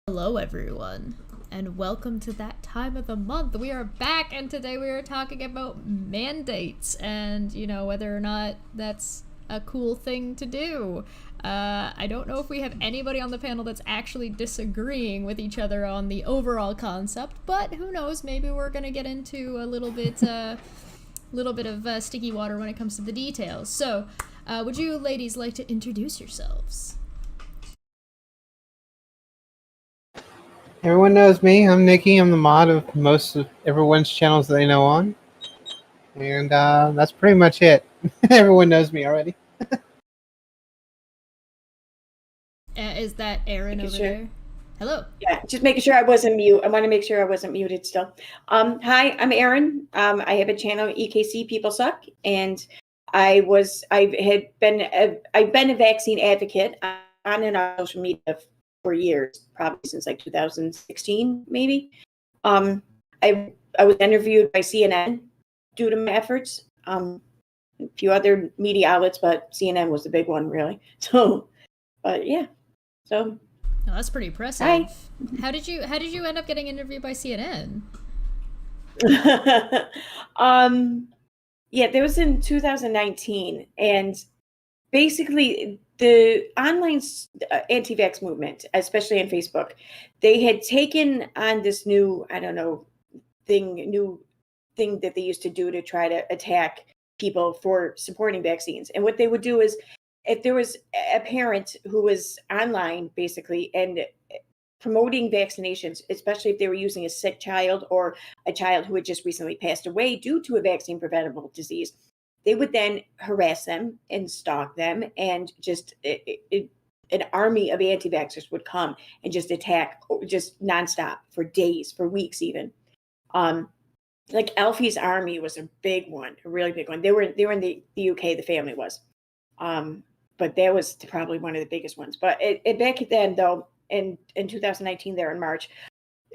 Hello everyone, and welcome to that time of the month. We are back, and today we are talking about mandates and, whether or not that's a cool thing to do. I don't know if we have anybody on the panel that's actually disagreeing with each other on the overall concept, but who knows, maybe we're gonna get into a little bit of sticky water when it comes to the details. So, would you ladies like to introduce yourselves? Everyone knows me. I'm Nikki. I'm the mod of most of everyone's channels that I know on. And that's pretty much it. Everyone knows me already. Is that Aaron over there? Hello. Yeah, just making sure I wasn't mute. I want to make sure I wasn't muted still. Hi, I'm Aaron. I have a channel, EKC People Suck, and I've been a vaccine advocate on and off social media for years, probably since like 2016, maybe. I was interviewed by CNN due to my efforts. A few other media outlets, but CNN was the big one, really. So, but yeah, so. Oh, that's pretty impressive. Hi. How did you end up getting interviewed by CNN? Yeah, that was in 2019, and basically the online anti-vax movement, especially on Facebook, they had taken on this new, new thing that they used to do to try to attack people for supporting vaccines. And what they would do is, if there was a parent who was online basically and promoting vaccinations, especially if they were using a sick child or a child who had just recently passed away due to a vaccine preventable disease, they would then harass them and stalk them, and just an army of anti-vaxxers would come and just attack just nonstop for days, for weeks even. Like Alfie's army was a big one, a really big one. They were in the UK, the family was. But that was probably one of the biggest ones. But back then, though, in 2019, there in March,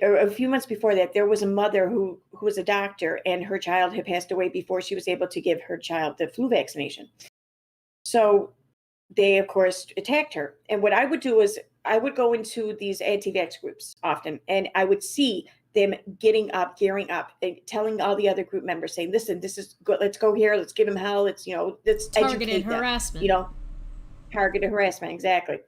or a few months before that, there was a mother who was a doctor, and her child had passed away before she was able to give her child the flu vaccination. So they, of course, attacked her. And what I would do is I would go into these anti-vax groups often, and I would see them getting up, gearing up, and telling all the other group members, saying, "Listen, this is good. Let's go here. Let's give them hell. Let's Targeted educate harassment. them." Targeted harassment, exactly.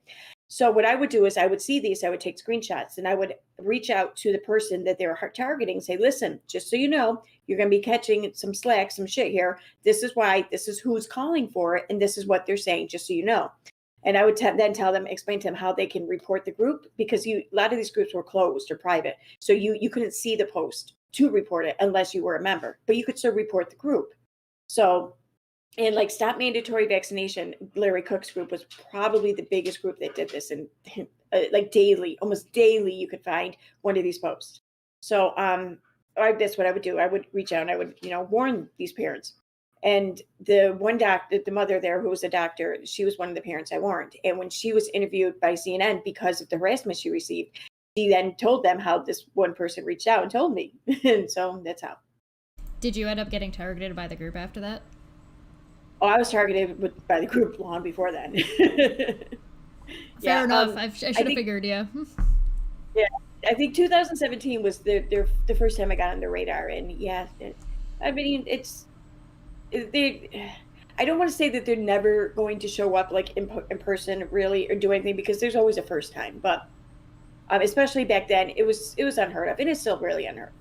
So what I would do is I would see these, I would take screenshots, and I would reach out to the person that they were targeting and say, "Listen, just so you know, you're going to be catching some slack, some shit here. This is why, this is who's calling for it, and this is what they're saying, just so you know." And I would then tell them, explain to them how they can report the group, because a lot of these groups were closed or private. So you couldn't see the post to report it unless you were a member, but you could still report the group. So, and like Stop Mandatory Vaccination, Larry Cook's group was probably the biggest group that did this. And like daily, almost daily, you could find one of these posts. So that's what I would do. I would reach out and I would, warn these parents. And the one the mother there who was a doctor, she was one of the parents I warned. And when she was interviewed by CNN because of the harassment she received, she then told them how this one person reached out and told me. And so that's how. Did you end up getting targeted by the group after that? Oh, I was targeted by the group long before then. Fair enough. I should have figured, yeah. Yeah, I think 2017 was the first time I got on the radar, and yeah, I don't want to say that they're never going to show up like in person, really, or do anything, because there's always a first time. But especially back then, it was unheard of, and it's still really unheard of.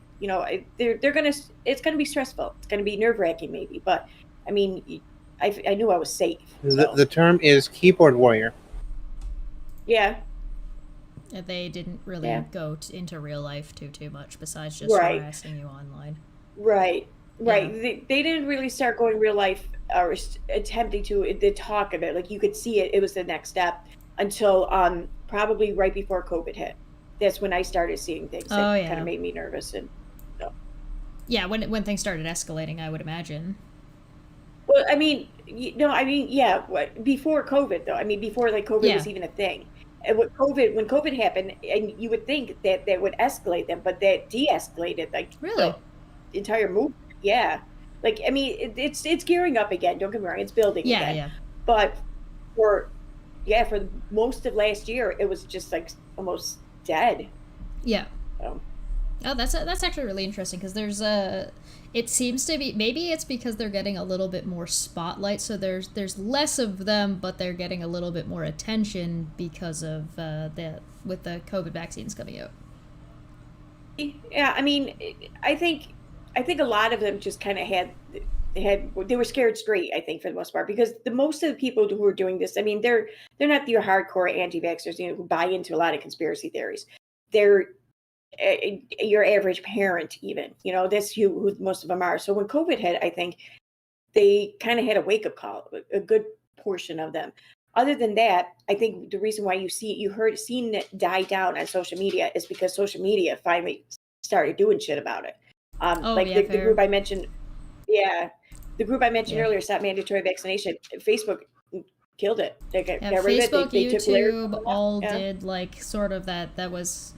It's gonna be stressful. It's gonna be nerve-wracking, maybe, but I mean, I knew I was safe. So. The term is keyboard warrior. Yeah. They didn't really go into real life too much, besides just harassing you online. Right. Yeah. They didn't really start going real life or attempting to the talk of it. Like you could see it. It was the next step until probably right before COVID hit. That's when I started seeing things that kind of made me nervous. And so. Yeah, when things started escalating, I would imagine. Well, yeah. Before COVID, though. I mean, before like COVID was even a thing. And when COVID happened, and you would think that would escalate them, but that de-escalated like really the entire movement. Yeah, like I mean, it's gearing up again. Don't get me wrong, it's building again. Yeah. But for most of last year, it was just like almost dead. Yeah. So. Oh, that's actually really interesting because there's it seems to be, maybe it's because they're getting a little bit more spotlight, so there's less of them, but they're getting a little bit more attention because of with the COVID vaccines coming out. Yeah, I mean, I think a lot of them just kind of they were scared straight, I think, for the most part, because the most of the people who are doing this, I mean, they're not your hardcore anti-vaxxers, who buy into a lot of conspiracy theories. They're your average parent, even, that's who most of them are. So when COVID hit, I think they kind of had a wake-up call, a good portion of them. Other than that, I think the reason why seen it die down on social media is because social media finally started doing shit about it. The group I mentioned, earlier, Stop Mandatory Vaccination. Facebook killed it. They got rid of Facebook, it. They YouTube all did like sort of that was,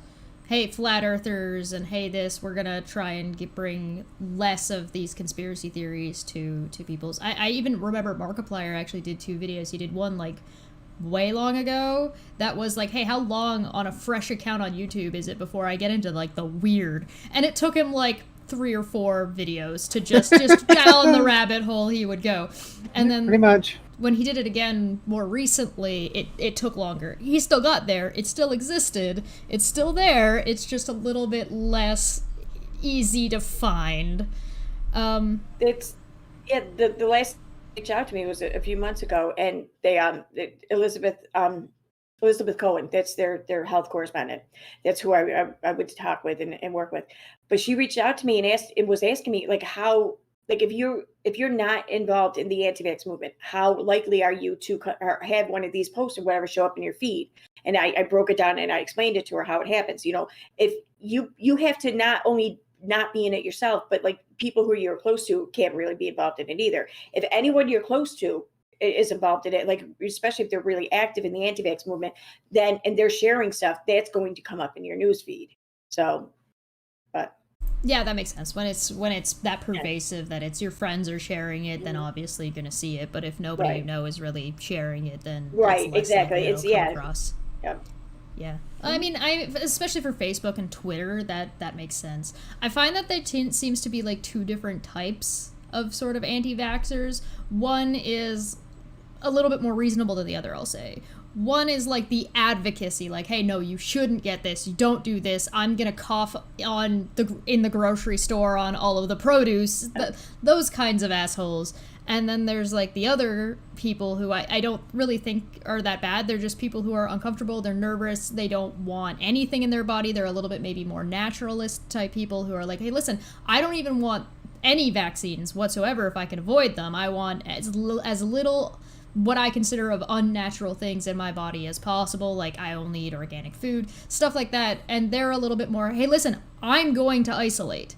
hey, flat earthers, and hey, we're gonna try and bring less of these conspiracy theories to people's. I even remember Markiplier actually did 2 videos. He did one like way long ago that was like, hey, how long on a fresh account on YouTube is it before I get into like the weird? And it took him like 3 or 4 videos to just down the rabbit hole he would go. And then pretty much when he did it again more recently, it took longer. He still got there. It still existed. It's still there. It's just a little bit less easy to find. The last reached out to me was a few months ago, and they Elizabeth Cohen, that's their health correspondent. That's who I would talk with and work with. But she reached out to me and was asking me like how, like, if you're not involved in the anti-vax movement, how likely are you to have one of these posts or whatever show up in your feed? And I broke it down and I explained it to her how it happens. If you have to not only not be in it yourself, but like people who you're close to can't really be involved in it either. If anyone you're close to is involved in it, like especially if they're really active in the anti-vax movement, then and they're sharing stuff, that's going to come up in your news feed. So, but yeah, that makes sense. When it's that pervasive that it's your friends are sharing it, then obviously you're gonna see it. But if nobody you know is really sharing it, then right, exactly. It's come across. Yeah. Yeah. I mean, especially for Facebook and Twitter, that makes sense. I find that there seems to be like 2 different types of sort of anti-vaxxers. One is a little bit more reasonable than the other, I'll say. One is like the advocacy, like, hey, no, you shouldn't get this. You don't do this. I'm gonna cough in the grocery store on all of the produce. Those kinds of assholes. And then there's like the other people who I don't really think are that bad. They're just people who are uncomfortable. They're nervous. They don't want anything in their body. They're a little bit maybe more naturalist type people who are like, hey, listen, I don't even want any vaccines whatsoever if I can avoid them. I want as little what I consider of unnatural things in my body as possible. Like, I only eat organic food, stuff like that. And they're a little bit more, hey, listen, I'm going to isolate.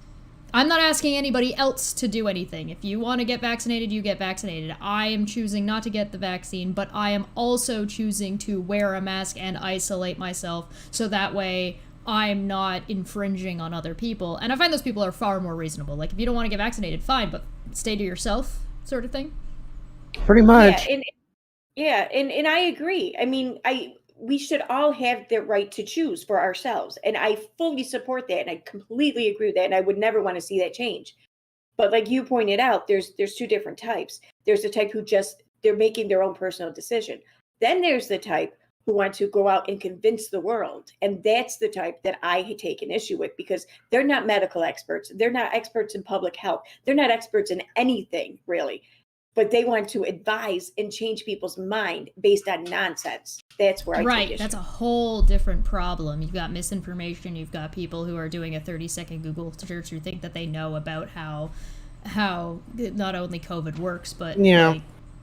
I'm not asking anybody else to do anything. If you want to get vaccinated, you get vaccinated. I am choosing not to get the vaccine, but I am also choosing to wear a mask and isolate myself so that way I'm not infringing on other people. And I find those people are far more reasonable. Like, if you don't want to get vaccinated, fine, but stay to yourself, sort of thing. Pretty much. And I agree. I mean, we should all have the right to choose for ourselves. And I fully support that. And I completely agree with that. And I would never want to see that change. But like you pointed out, there's 2 different types. There's the type who they're making their own personal decision. Then there's the type who want to go out and convince the world. And that's the type that I take an issue with, because they're not medical experts. They're not experts in public health. They're not experts in anything, really. But they want to advise and change people's mind based on nonsense. That's where I take issue. That's a whole different problem. You've got misinformation. You've got people who are doing a 30-second Google search who think that they know about how not only COVID works, but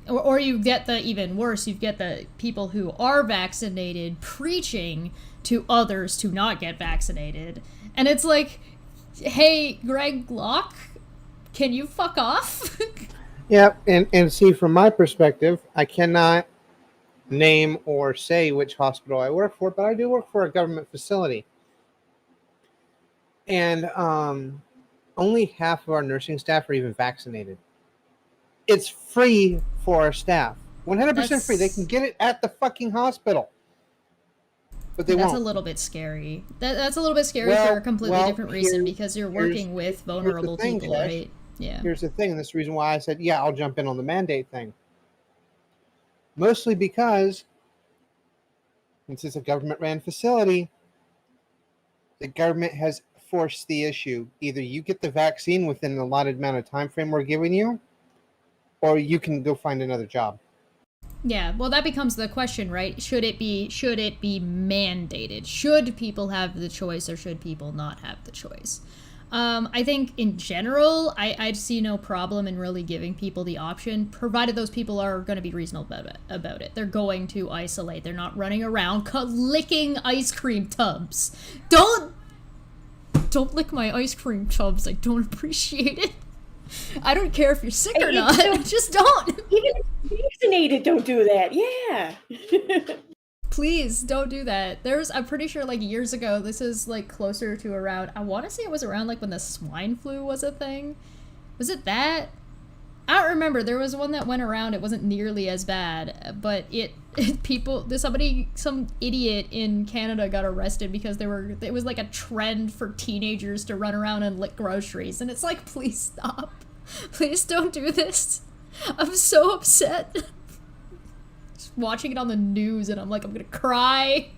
or you get the even worse. You get the people who are vaccinated preaching to others to not get vaccinated, and it's like, hey, Greg Locke, can you fuck off? Yeah, and see, from my perspective, I cannot name or say which hospital I work for, but I do work for a government facility. And only half of our nursing staff are even vaccinated. It's free for our staff. 100% free. They can get it at the fucking hospital. But they That's a won't. little bit scary. That's a little bit scary Well, for a completely well, different reason, because you're working with here's the vulnerable thing, people, Tesh. right? Yeah. Here's the thing, and this is the reason why I said, yeah, I'll jump in on the mandate thing. Mostly because since it's a government-ran facility, the government has forced the issue. Either you get the vaccine within the allotted amount of time frame we're giving you, or you can go find another job. Yeah, well, that becomes the question, right? Should it be mandated? Should people have the choice, or should people not have the choice? I think in general, I'd see no problem in really giving people the option, provided those people are going to be reasonable about it. They're going to isolate. They're not running around licking ice cream tubs. Don't lick my ice cream tubs. I don't appreciate it. I don't care if you're sick or not. Just don't. Even if you're vaccinated, don't do that. Yeah. Please don't do that. I'm pretty sure like years ago, this is like closer to around, I want to say it was around like when the swine flu was a thing. Was it that? I don't remember. There was one that went around. It wasn't nearly as bad, but some idiot in Canada got arrested because it was like a trend for teenagers to run around and lick groceries. And it's like, please stop. Please don't do this. I'm so upset. Just watching it on the news and I'm like, I'm gonna cry.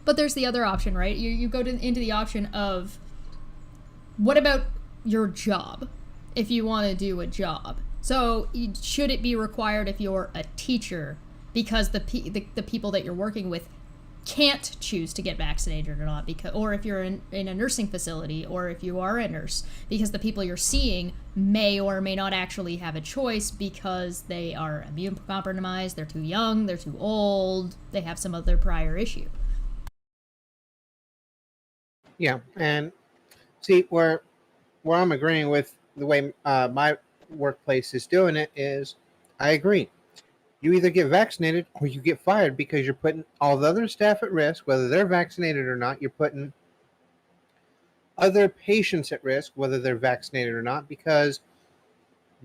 But there's the other option, right? You go into the option of, what about your job, if you want to do a job? So should it be required if you're a teacher, because the people that you're working with can't choose to get vaccinated or not, or if you're in a nursing facility, or if you are a nurse, because the people you're seeing may or may not actually have a choice because they are immune compromised, they're too young, they're too old, they have some other prior issue. Yeah, and see where I'm agreeing with the way my workplace is doing it is, I agree. You either get vaccinated or you get fired, because you're putting all the other staff at risk, whether they're vaccinated or not. You're putting other patients at risk, whether they're vaccinated or not, because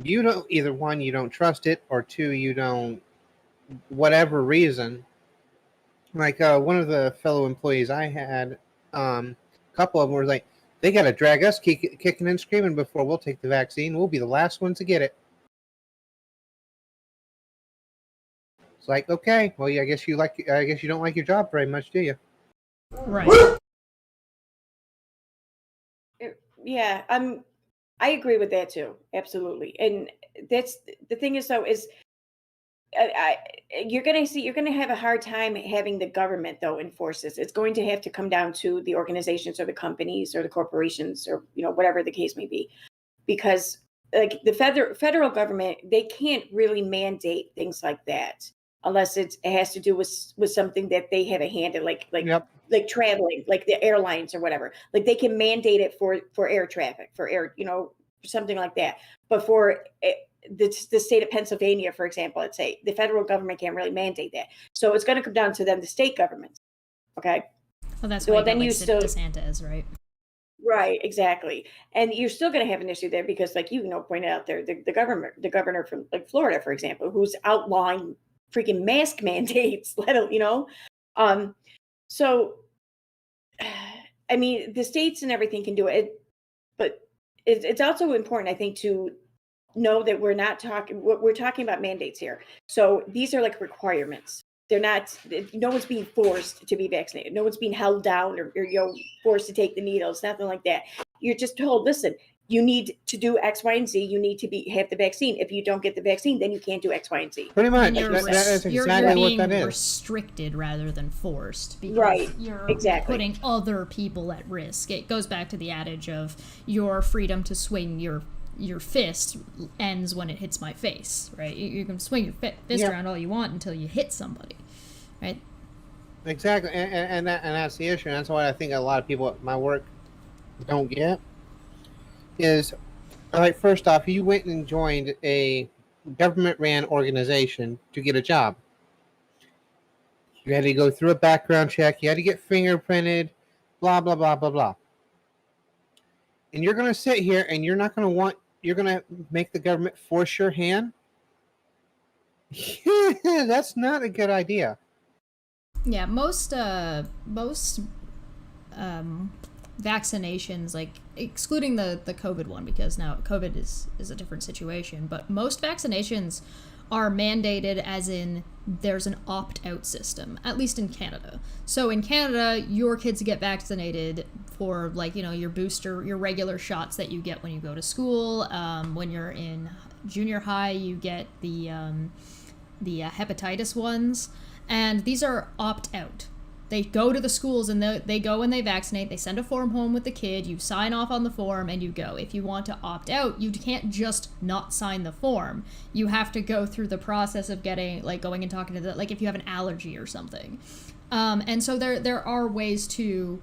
you don't, either one, you don't trust it, or two, you don't, whatever reason. Like one of the fellow employees I had, a couple of them were like, they got to drag us kicking and screaming before we'll take the vaccine. We'll be the last ones to get it. It's like, okay, well, I guess you don't like your job very much, do you? Right. Yeah, I agree with that too. Absolutely. And that's the thing is, though, is you're going to have a hard time having the government, though, enforce this. It's going to have to come down to the organizations or the companies or the corporations, or whatever the case may be, because like the federal government, they can't really mandate things like that unless it has to do with something that they have a hand in, like Yep. like traveling, like the airlines or whatever. Like they can mandate it for air traffic, for air, something like that. But for the state of Pennsylvania, for example, let's say the federal government can't really mandate that. So it's going to come down to them, the state governments. Okay. Well, that's why then you still DeSantis, right? Right, exactly. And you're still going to have an issue there because, like pointed out there, the governor from like Florida, for example, who's outlawing freaking mask mandates. So I mean, the states and everything can do it, but it's also important, I think, to know that we're talking about mandates here. So these are like requirements. They're not. No one's being forced to be vaccinated. No one's being held down or forced to take the needles. Nothing like that. You're just told, listen, you need to do X, Y, and Z. You need to have the vaccine. If you don't get the vaccine, then you can't do X, Y, and Z. Pretty much. And That's exactly you're what being that is. restricted rather than forced, because Right, you're exactly. putting other people at risk. It goes back to the adage of your freedom to swing your fist ends when it hits my face, right? You can swing your fist around all you want until you hit somebody, right? Exactly, and that's the issue. And that's what I think a lot of people at my work don't get. Is, like, first off, you went and joined a government-ran organization to get a job. You had to go through a background check. You had to get fingerprinted, blah, blah, blah, blah, blah. And you're going to sit here and you're going to make the government force your hand? That's not a good idea. Yeah, most vaccinations, like excluding the COVID one, because now COVID is a different situation, but most vaccinations are mandated, as in there's an opt-out system, at least in Canada. So in Canada, your kids get vaccinated for, like, you know, your booster, your regular shots that you get when you go to school. When you're in junior high, you get the hepatitis ones, and these are opt-out. They go to the schools and they go and they vaccinate. They send a form home with the kid. You sign off on the form and you go. If you want to opt out, you can't just not sign the form. You have to go through the process of getting, like, going and talking to the, like, if you have an allergy or something. And so there are ways to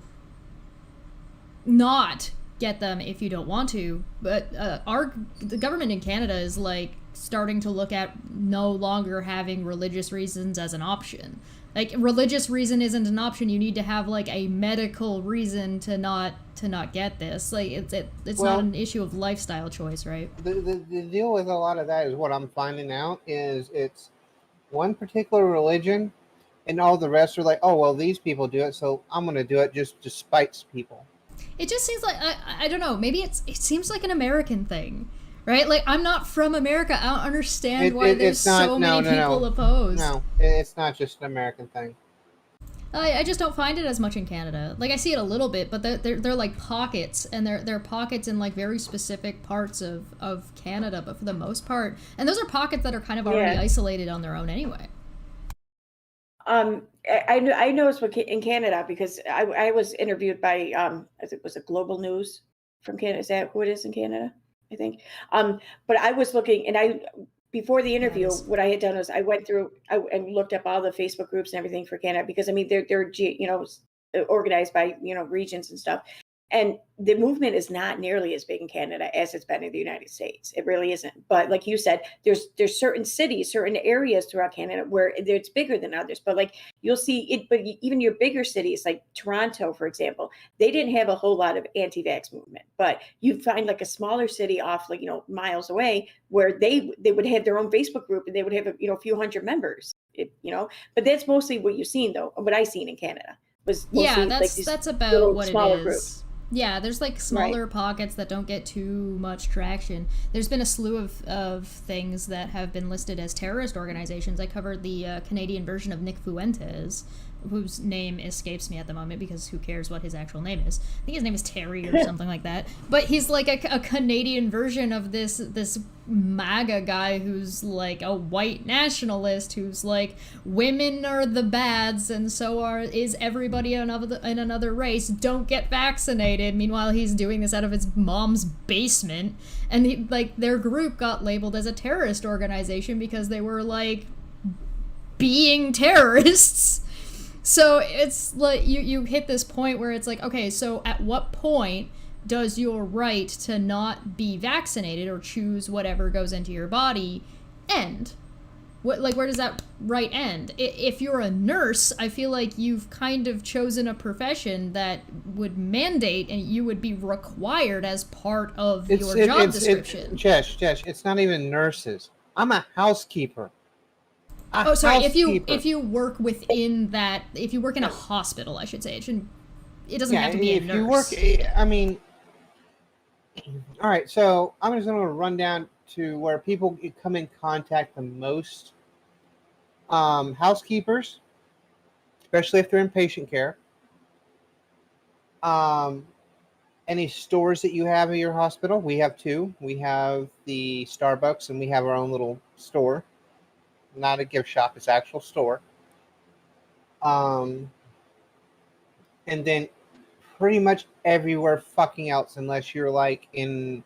not get them if you don't want to. But the government in Canada is, like, starting to look at no longer having religious reasons as an option. Like, religious reason isn't an option. You need to have, like, a medical reason to not get this. Like, it's Well, not an issue of lifestyle choice, right? the deal with a lot of that is what I'm finding out is it's one particular religion, and all the rest are like, oh well, these people do it, so I'm going to do it just to spite people. It just seems like, I don't know, maybe it seems like an American thing, right? Like, I'm not from America. I don't understand why there's so many people opposed. No, it's not just an American thing. I just don't find it as much in Canada. Like, I see it a little bit, but they're like pockets, and they're pockets in, like, very specific parts of Canada, but for the most part, and those are pockets that are kind of already isolated on their own anyway. I noticed in Canada, because I was interviewed by it was a Global News from Canada. Is that who it is in Canada? I think. But I was looking, and before the interview, Yes. what I had done was I went through and looked up all the Facebook groups and everything for Canada, because I mean they're organized by regions and stuff. And the movement is not nearly as big in Canada as it's been in the United States. It really isn't. But like you said, there's certain cities, certain areas throughout Canada where it's bigger than others. But like you'll see it, but even your bigger cities like Toronto, for example, they didn't have a whole lot of anti-vax movement. But you find like a smaller city off, like, miles away, where they would have their own Facebook group, and they would have a few hundred members. But that's mostly what you've seen, though. What I seen in Canada was mostly, that's about what it is. Groups. Yeah, there's, like, smaller pockets that don't get too much traction. There's been a slew of things that have been listed as terrorist organizations. I covered the Canadian version of Nick Fuentes, whose name escapes me at the moment because who cares what his actual name is. I think his name is Terry or something like that. But he's like a Canadian version of this MAGA guy who's like a white nationalist who's like, women are the bads and so is everybody in another race. Don't get vaccinated. Meanwhile, he's doing this out of his mom's basement. And their group got labeled as a terrorist organization because they were like being terrorists. So it's like you hit this point where it's like, okay, so at what point does your right to not be vaccinated or choose whatever goes into your body end? Where does that right end? If you're a nurse, I feel like you've kind of chosen a profession that would mandate and you would be required as part of your job description. Jesh, it's not even nurses. I'm a housekeeper. If you work within that, if you work in a hospital, I should say, it doesn't have to be a nurse. If you work, I mean, all right. So I'm just going to run down to where people come in contact the most. Housekeepers, especially if they're in patient care. Any stores that you have at your hospital, we have two. We have the Starbucks, and we have our own little store. Not a gift shop, it's actual store. And then pretty much everywhere fucking else, unless you're like in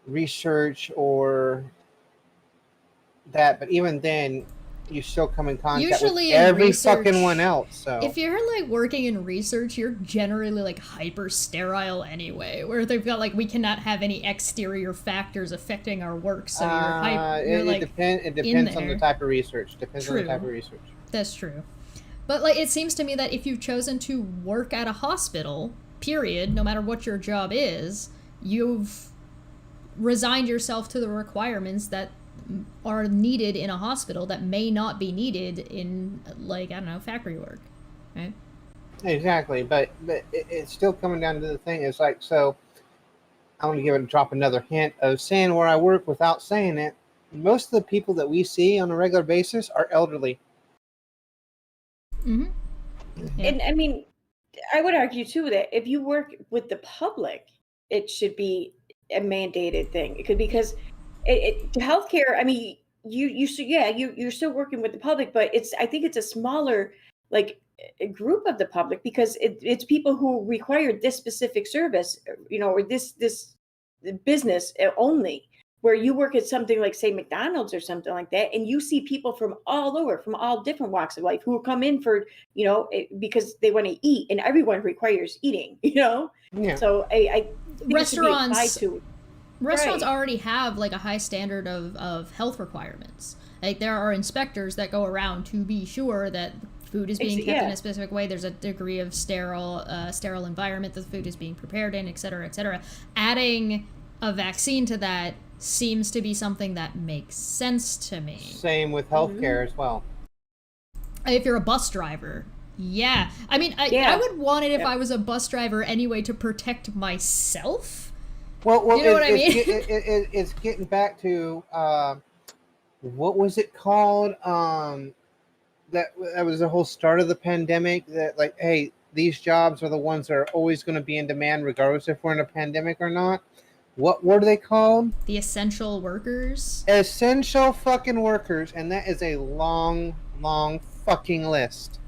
research or that. But even then, you still come in contact with every fucking one else. So if you're like working in research, you're generally like hyper sterile anyway, where they've got like, we cannot have any exterior factors affecting our work. So it depends on the type of research. That's true. But like, it seems to me that if you've chosen to work at a hospital, period, no matter what your job is, you've resigned yourself to the requirements that are needed in a hospital that may not be needed in, like, I don't know, factory work, right? Exactly, but it's still coming down to the thing. It's like, so I want to drop another hint of saying where I work without saying it. Most of the people that we see on a regular basis are elderly. Mm-hmm. Yeah. And I mean, I would argue too that if you work with the public, it should be a mandated thing. It could, because healthcare. I mean, you should, yeah, you're still working with the public, but I think it's a smaller, like, a group of the public, because it's people who require this specific service, or this business only. Where you work at something like, say, McDonald's or something like that, and you see people from all over, from all different walks of life, who come in for, because they want to eat, and everyone requires eating, Yeah. So I think it should be applied Restaurants to. restaurants Right. already have like a high standard of health requirements. Like, there are inspectors that go around to be sure that food is being kept in Yeah. a specific way. There's a degree of sterile environment that the food is being prepared in, et cetera, et cetera. Adding a vaccine to that seems to be something that makes sense to me. Same with healthcare as well. If you're a bus driver, yeah. I mean, I Yeah. would want it if Yeah. I was a bus driver anyway, to protect myself. Well, You know what I mean? It's getting back to what was it called? That was the whole start of the pandemic. That, like, hey, these jobs are the ones that are always going to be in demand, regardless if we're in a pandemic or not. What were they called? The essential workers. Essential fucking workers, and that is a long, long fucking list.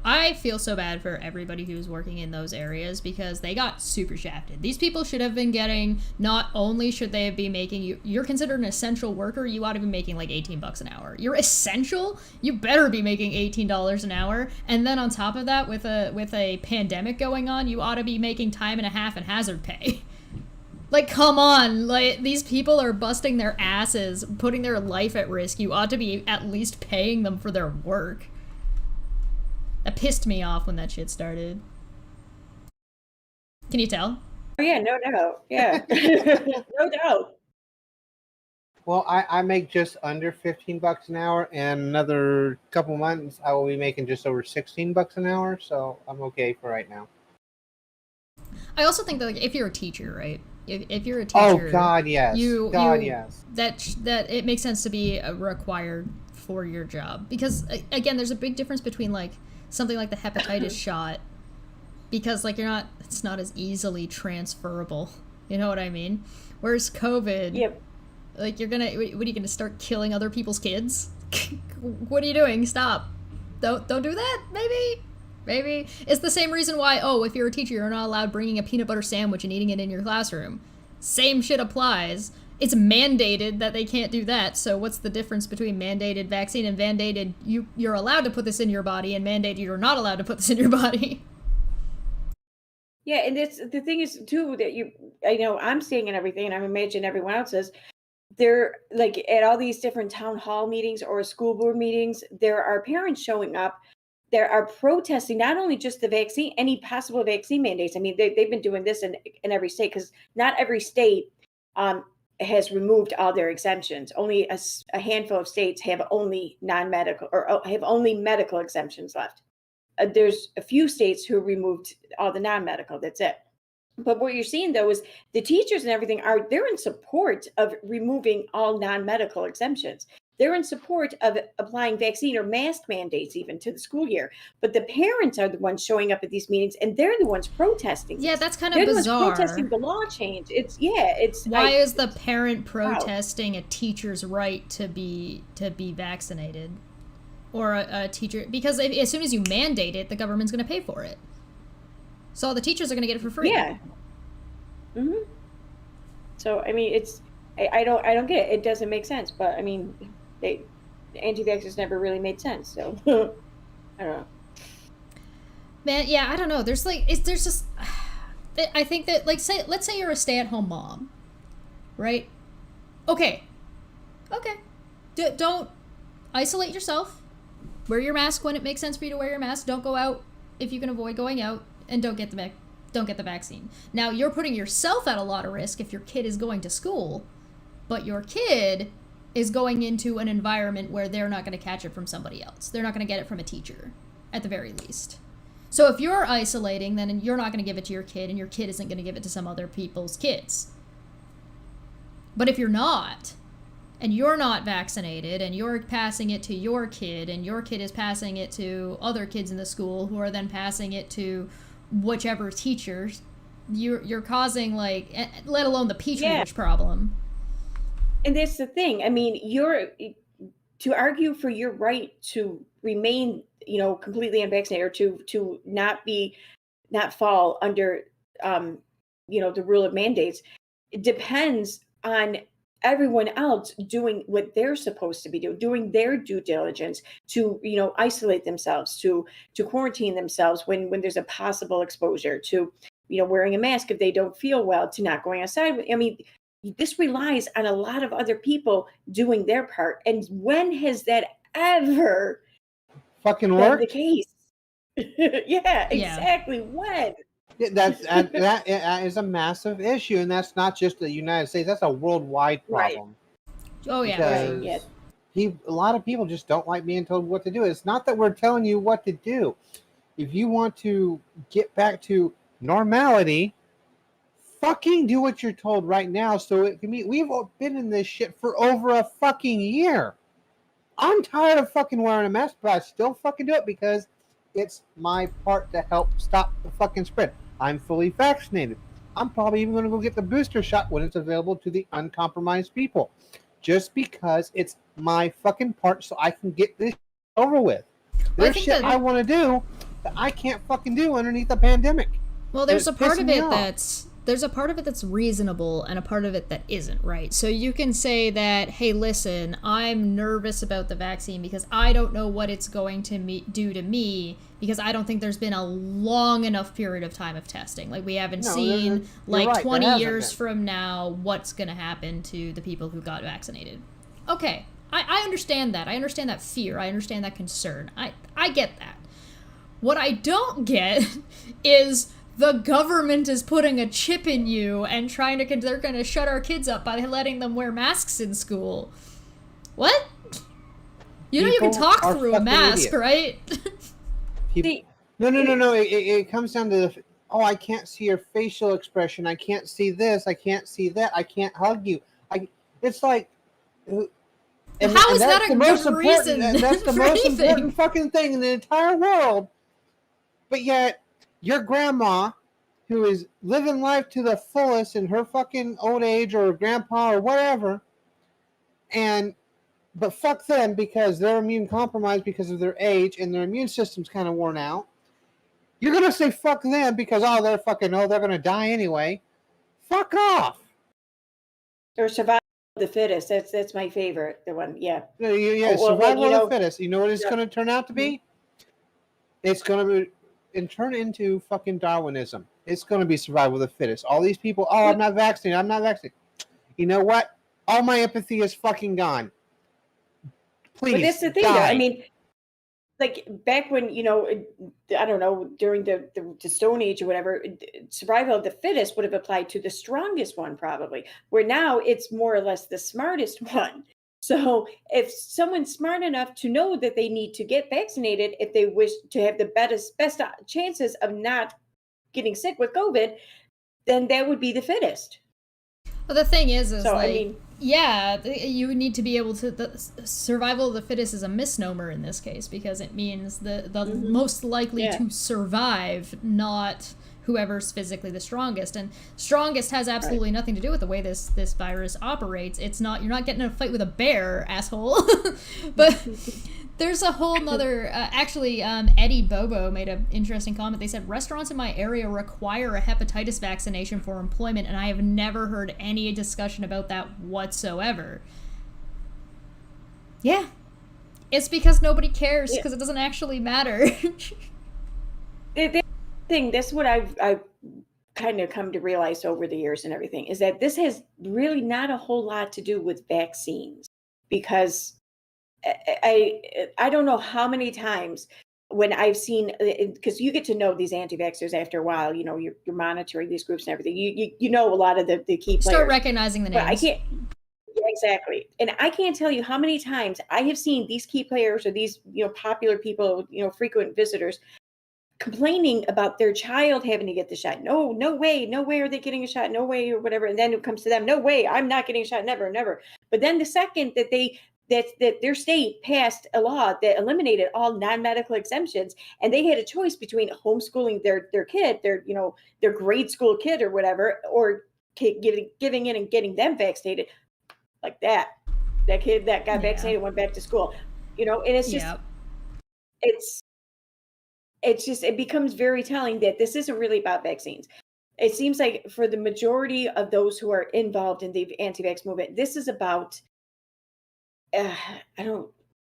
I feel so bad for everybody who's working in those areas, because they got super shafted. These people should have been getting, not only should they be making, you're considered an essential worker, you ought to be making like $18 an hour. You're essential, you better be making $18 an hour. And then on top of that, with a pandemic going on, you ought to be making time and a half and hazard pay. Like, come on, like, these people are busting their asses, putting their life at risk. You ought to be at least paying them for their work. That pissed me off when that shit started. Can you tell? Oh yeah, no doubt. Yeah, no doubt. Well, I make just under $15 an hour, and another couple months I will be making just over $16 an hour. So I'm okay for right now. I also think that, like, if you're a teacher, right? If you're a Oh teacher, God, yes. Yes. that it makes sense to be required for your job, because again, there's a big difference between like something like the hepatitis shot, because like it's not as easily transferable. You know what I mean? Whereas COVID, Yep. like, what are you gonna start killing other people's kids? What are you doing? Stop! Don't do that. Maybe it's the same reason why, if you're a teacher, you're not allowed bringing a peanut butter sandwich and eating it in your classroom. Same shit applies. It's mandated that they can't do that. So what's the difference between mandated vaccine and mandated you're allowed to put this in your body, and mandated you're not allowed to put this in your body? Yeah, and it's the thing is too that I know I'm seeing and everything, and I'm imagining everyone else is. They're like at all these different town hall meetings or school board meetings. There are parents showing up. There are protesting not only just the vaccine, any possible vaccine mandates. I mean, they've been doing this in every state, because not every state has removed all their exemptions. Only a handful of states have only non-medical or have only medical exemptions left. There's a few states who removed all the non-medical. That's it. But what you're seeing though is the teachers and everything they're in support of removing all non-medical exemptions. They're in support of applying vaccine or mask mandates even to the school year. But the parents are the ones showing up at these meetings, and they're the ones protesting. Yeah, that's kind of they're the bizarre. ones protesting the law change. Why is the parent protesting a teacher's right to be vaccinated, or a teacher? Because as soon as you mandate it, the government's going to pay for it. So all the teachers are going to get it for free. Yeah. Mm-hmm. So I mean, I don't get it. It doesn't make sense. But I mean, the anti-vaxxers never really made sense. So I don't know. Man, yeah, I don't know. There's just, I think that, like, let's say you're a stay-at-home mom, right? Okay. Don't isolate yourself. Wear your mask when it makes sense for you to wear your mask. Don't go out if you can avoid going out, and don't get the vaccine. Now, you're putting yourself at a lot of risk if your kid is going to school, but your kid is going into an environment where they're not going to catch it from somebody else. They're not going to get it from a teacher, at the very least. So if you're isolating, then you're not going to give it to your kid, and your kid isn't going to give it to some other people's kids. But if you're not, and you're not vaccinated, and you're passing it to your kid, and your kid is passing it to other kids in the school, who are then passing it to whichever teachers, you're causing, like, let alone the petri dish problem. And that's the thing. I mean, to argue for your right to remain, completely unvaccinated, or to not fall under, the rule of mandates, it depends on everyone else doing what they're supposed to be doing their due diligence to, isolate themselves, to quarantine themselves when there's a possible exposure, to, wearing a mask if they don't feel well, to not going outside. I mean, this relies on a lot of other people doing their part. And when has that ever fucking been worked? the case? Yeah, exactly. When? That is a massive issue, and that's not just the United States. That's a worldwide problem. Right. Oh, yeah. Because a lot of people just don't like being told what to do. It's not that we're telling you what to do. If you want to get back to normality, fucking do what you're told right now, so it can be. We've been in this shit for over a fucking year. I'm tired of fucking wearing a mask, but I still fucking do it because it's my part to help stop the fucking spread. I'm fully vaccinated. I'm probably even going to go get the booster shot when it's available to the uncompromised people, just because it's my fucking part, so I can get this over with. There's shit I want to do that I can't fucking do underneath a pandemic. Well, there's a part of it that's reasonable and a part of it that isn't, right? So you can say that, hey, listen, I'm nervous about the vaccine because I don't know what it's going to do to me, because I don't think there's been a long enough period of time of testing. Like, we haven't seen, like, 20 years from now what's going to happen to the people who got vaccinated. Okay, I understand that. I understand that fear. I understand that concern. I get that. What I don't get is the government is putting a chip in you and they're going to shut our kids up by letting them wear masks in school. What? You can talk through a mask, right? No. It comes down to I can't see your facial expression. I can't see this. I can't see that. I can't hug you. It's like... And how is that a good reason? That's the most important fucking thing in the entire world. But yet, your grandma, who is living life to the fullest in her fucking old age, or grandpa or whatever, but fuck them because they're immune compromised because of their age and their immune system's kind of worn out. You're gonna say fuck them because they're gonna die anyway. Fuck off. Or survival of the fittest. That's my favorite. The one, yeah. Survival of the fittest. You know what it's gonna turn out to be? It's gonna be. And turn into fucking Darwinism. It's going to be survival of the fittest. All these people, I'm not vaccinated. You know what? All my empathy is fucking gone. Please, but that's the thing, though. I mean, like, back when, I don't know, during the Stone Age or whatever, survival of the fittest would have applied to the strongest one, probably. Where now it's more or less the smartest one. So if someone's smart enough to know that they need to get vaccinated if they wish to have the best chances of not getting sick with COVID, then that would be the fittest. Well, the thing is you need to be able to... The survival of the fittest is a misnomer in this case, because it means the most likely to survive, not whoever's physically the strongest. And strongest has absolutely nothing to do with the way this virus operates. It's not, you're not getting in a fight with a bear, asshole. But there's a whole nother, Eddie Bobo made an interesting comment. They said, restaurants in my area require a hepatitis vaccination for employment, and I have never heard any discussion about that whatsoever. Yeah. It's because nobody cares, because it doesn't actually matter. That's what I've kind of come to realize over the years and everything, is that this has really not a whole lot to do with vaccines, because I don't know how many times when I've seen, because you get to know these anti-vaxxers after a while, you're monitoring these groups and everything. You know a lot of the key players. Start recognizing the names. But I can't. Exactly. And I can't tell you how many times I have seen these key players or these, popular people, frequent visitors complaining about their child having to get the shot. No, no way are they getting a shot. No way or whatever. And then it comes to them, no way, I'm not getting a shot. Never, never. But then the second that their state passed a law that eliminated all non-medical exemptions, and they had a choice between homeschooling their kid, their grade school kid or whatever, or giving in and getting them vaccinated, like that kid that got vaccinated went back to school, and it's just, it becomes very telling that this isn't really about vaccines. It seems like for the majority of those who are involved in the anti-vax movement, this is about, I don't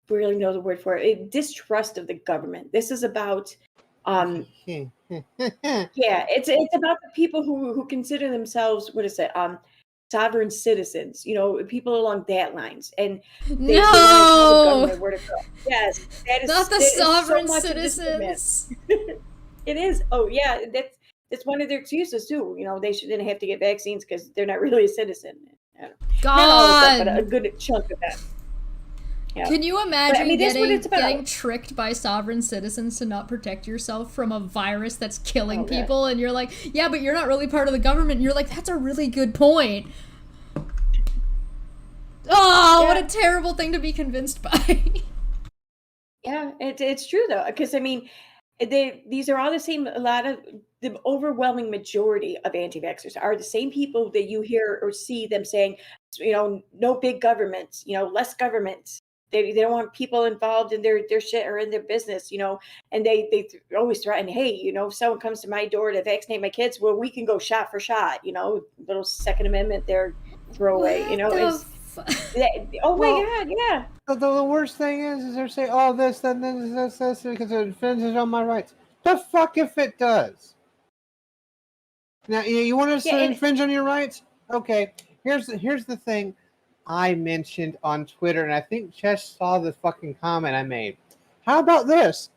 really know the word for it, distrust of the government. This is about, yeah, it's about the people who consider themselves, what is it, sovereign citizens, people along that lines, and they want to tell the government where to go. Yes, that is not the sovereign citizens. It is. Oh yeah, that's one of their excuses too. They shouldn't have to get vaccines because they're not really a citizen. God, not all of them, but a good chunk of them. Yeah. Can you imagine getting tricked by sovereign citizens to not protect yourself from a virus that's killing people? And you're like, yeah, but you're not really part of the government. And you're like, that's a really good point. Oh, what a terrible thing to be convinced by. Yeah, it's true though, because these are all the same. A lot of the overwhelming majority of anti-vaxxers are the same people that you hear or see them saying, no big government, less government. They don't want people involved in their shit or in their business, and they always threaten, hey, if someone comes to my door to vaccinate my kids, well, we can go shot for shot, little Second Amendment there, throwaway, oh my God, yeah. The worst thing is they're saying, oh, this, then this, because it infringes on my rights. The fuck if it does. Now, you want to infringe on your rights? Okay, here's the thing I mentioned on Twitter, and I think Chess saw the fucking comment I made. How about this?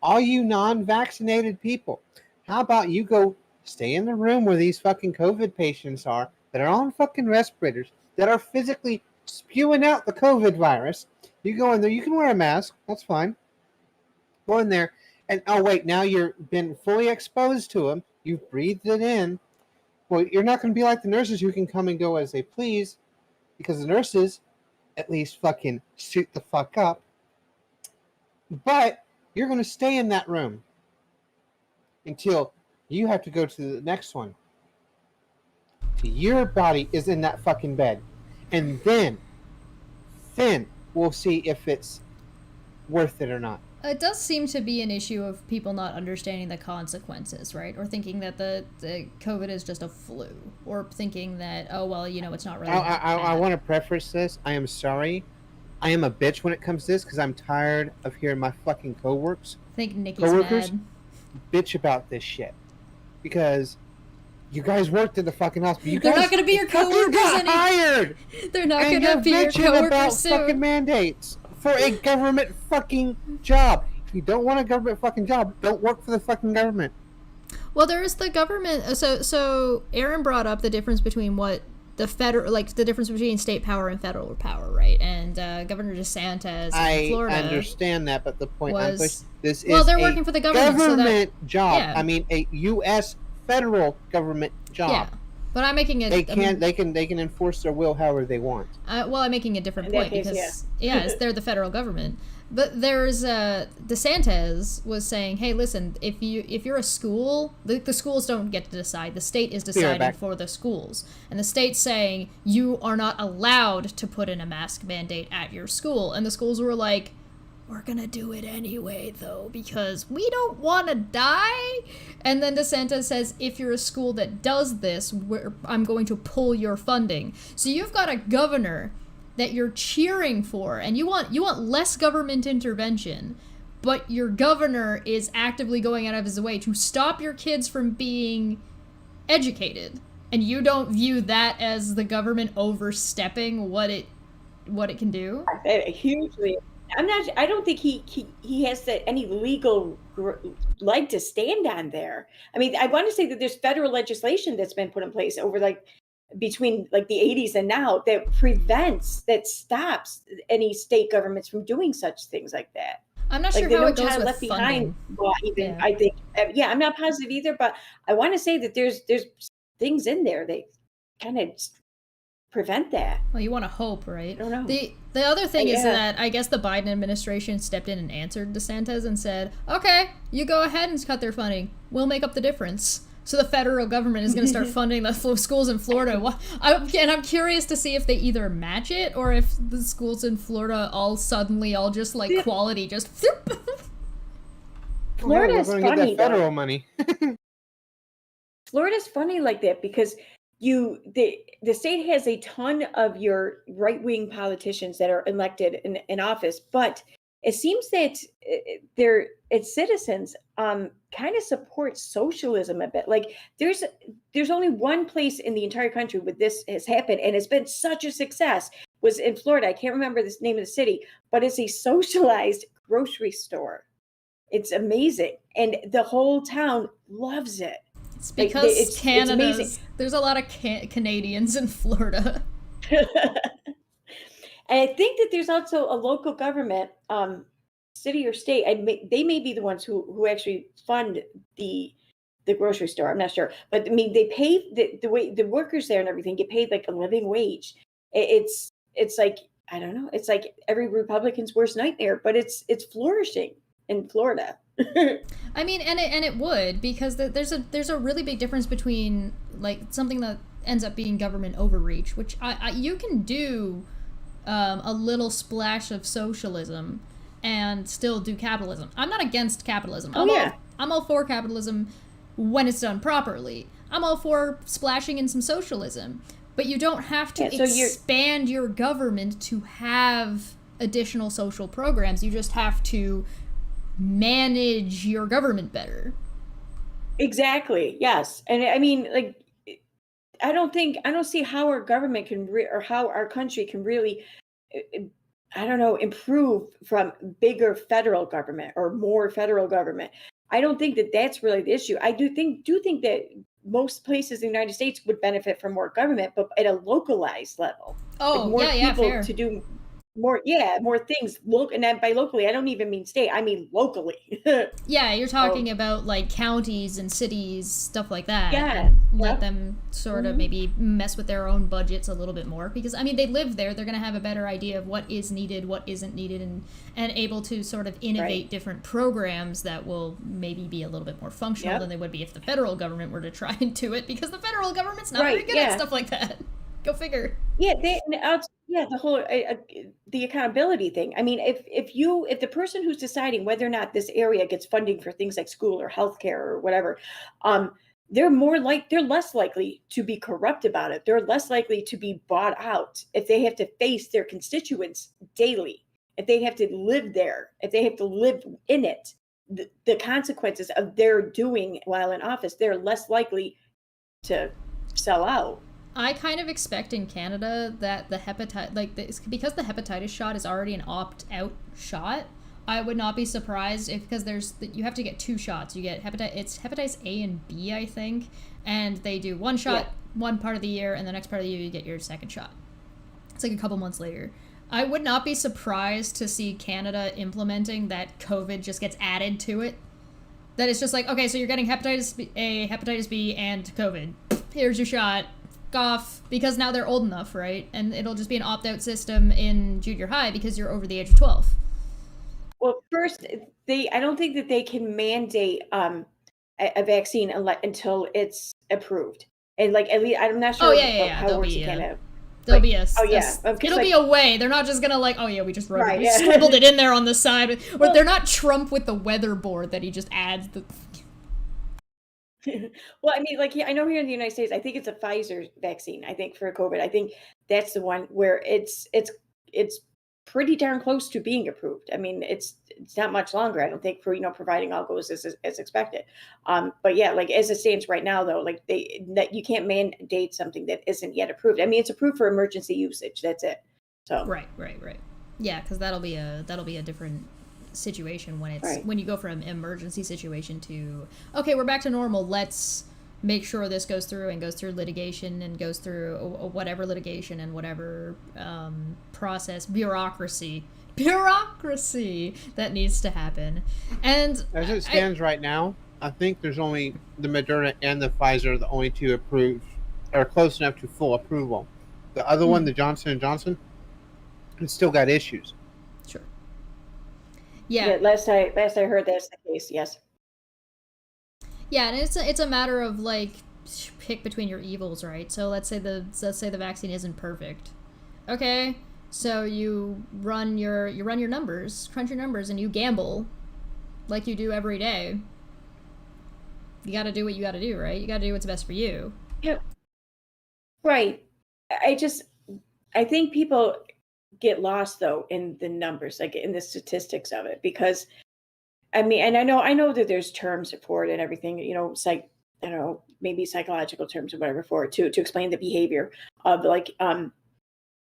All you non-vaccinated people, how about you go stay in the room where these fucking COVID patients are, that are on fucking respirators, that are physically spewing out the COVID virus. You go in there, you can wear a mask, that's fine. Go in there, and oh wait, now you've been fully exposed to them, you've breathed it in. Well, you're not going to be like the nurses who can come and go as they please, because the nurses at least fucking suit the fuck up. But you're going to stay in that room until you have to go to the next one. Your body is in that fucking bed. And then we'll see if it's worth it or not. It does seem to be an issue of people not understanding the consequences, right? Or thinking that the COVID is just a flu. Or thinking that, oh, well, it's not really I want to preface this. I am sorry. I am a bitch when it comes to this because I'm tired of hearing my fucking coworkers mad. Bitch about this shit. Because you guys worked in the fucking hospital. They're not going to be your coworkers hired. They're not going to be your coworkers about soon. Fucking mandates for a government fucking job. If you don't want a government fucking job, don't work for the fucking government. Well, there is the government. So Aaron brought up the difference between what the federal, the difference between state power and federal power, right? And Governor DeSantis in Florida. I understand that, but the point was, this is they're working for the government job. Yeah. I mean, a U.S. federal government job. Yeah, but I'm making it. They can enforce their will however they want. I'm making a different point because they're the federal government. But there's DeSantis was saying, hey, listen, if you're a school, the schools don't get to decide. The state is deciding for the schools, and the state's saying you are not allowed to put in a mask mandate at your school, and the schools were like, we're gonna do it anyway, though, because we don't want to die. And then DeSantis says, if you're a school that does this, I'm going to pull your funding. So you've got a governor that you're cheering for, and you want less government intervention, but your governor is actively going out of his way to stop your kids from being educated, and you don't view that as the government overstepping what it can do? Hugely. I don't think he has any legal leg to stand on there. I mean, I want to say that there's federal legislation that's been put in place over between like the 80s and now that stops any state governments from doing such things like that. I'm not Like sure the how No it goes Child with Left funding. Behind law, even Yeah. I think, I'm not positive either, but I want to say that there's things in there that kind of prevent that. Well, you want to hope, right? I don't know. The other thing is Yeah. that I guess the Biden administration stepped in and answered DeSantis and said, "Okay, you go ahead and cut their funding. We'll make up the difference." So the federal government is going to start funding the schools in Florida. And I'm curious to see if they either match it or if the schools in Florida all suddenly all just like quality just. Florida we're is going to funny, get that federal though. money. Florida's funny like that because the state has a ton of your right-wing politicians that are elected in office, but it seems that its citizens kind of support socialism a bit. Like there's only one place in the entire country where this has happened, and it's been such a success. Was in Florida. I can't remember the name of the city, but it's a socialized grocery store. It's amazing, and the whole town loves it. It's Like, because it's Canada's. amazing. There's a lot of Canadians in Florida. And I think that there's also a local government, city or state, and they may be the ones who actually fund the grocery store. I'm not sure, but I mean, they pay the way the workers there and everything get paid like a living wage. It's like, I don't know. It's like every Republican's worst nightmare, but it's flourishing in Florida. I mean, and it would, because there's a really big difference between like something that ends up being government overreach, which you can do a little splash of socialism and still do capitalism. I'm not against capitalism. I'm all for capitalism when it's done properly. I'm all for splashing in some socialism, but you don't have to expand your government to have additional social programs. You just have to manage your government better. Exactly. Yes. And I mean, like, I don't see how our government can or how our country can really, I don't know, improve from bigger federal government or more federal government. I don't think that that's really the issue. I do think that most places in the United States would benefit from more government, but at a localized level. Oh, like more yeah, people fair. to do more things. And then by locally, I don't even mean state. I mean locally. Yeah, you're talking about like counties and cities, stuff like that. Yeah. And let them sort of maybe mess with their own budgets a little bit more, because I mean, they live there. They're going to have a better idea of what is needed, what isn't needed, and able to sort of innovate different programs that will maybe be a little bit more functional than they would be if the federal government were to try and do it, because the federal government's not very good at stuff like that. Go figure. Yeah, the whole the accountability thing. I mean, if the person who's deciding whether or not this area gets funding for things like school or healthcare or whatever, they're less likely to be corrupt about it. They're less likely to be bought out if they have to face their constituents daily, if they have to live there, if they have to live in it, the consequences of their doing while in office, they're less likely to sell out. I kind of expect in Canada that the because the hepatitis shot is already an opt-out shot, I would not be surprised because you have to get 2 shots. You get hepatitis A and B, I think, and they do 1 shot one part of the year, and the next part of the year you get your 2nd shot. It's like a couple months later. I would not be surprised to see Canada implementing that COVID just gets added to it. That it's just like, okay, so you're getting hepatitis A, hepatitis B, and COVID. Here's your shot. Off, because now they're old enough, right? And it'll just be an opt-out system in junior high because you're over the age of 12. Well, first, I don't think that they can mandate a vaccine until it's approved. And like, at least I'm not sure how it works in Canada. There'll be it'll be a way. They're not just gonna like, oh yeah, we just wrote it. We scribbled it in there on the side. But they're not Trump with the weather board that he just adds the. Well, I mean, like, I know here in the United States, I think it's a Pfizer vaccine. I think for COVID, I think that's the one where it's pretty darn close to being approved. I mean, it's not much longer, I don't think, for providing all goes as expected. But yeah, like as it stands right now, though, like that you can't mandate something that isn't yet approved. I mean, it's approved for emergency usage. That's it. So right. Yeah, because that'll be a different situation when it's when you go from emergency situation to, okay, we're back to normal, let's make sure this goes through and goes through litigation and goes through whatever litigation and whatever process, bureaucracy that needs to happen. And as it stands right now, I think there's only the Moderna and the Pfizer are the only two approved, are close enough to full approval. The other one, the Johnson & Johnson, it's still got issues. Sure. Yeah. Last I heard that's the case. Yes. Yeah, and it's a matter of like pick between your evils, right? So let's say the vaccine isn't perfect. Okay, so you run your numbers, crunch your numbers, and you gamble, like you do every day. You got to do what you got to do, right? You got to do what's best for you. Yep. Right. I think people get lost though in the numbers, like in the statistics of it, because I mean, and I know that there's terms for it and everything, you know, I don't know, maybe psychological terms or whatever for it to explain the behavior of like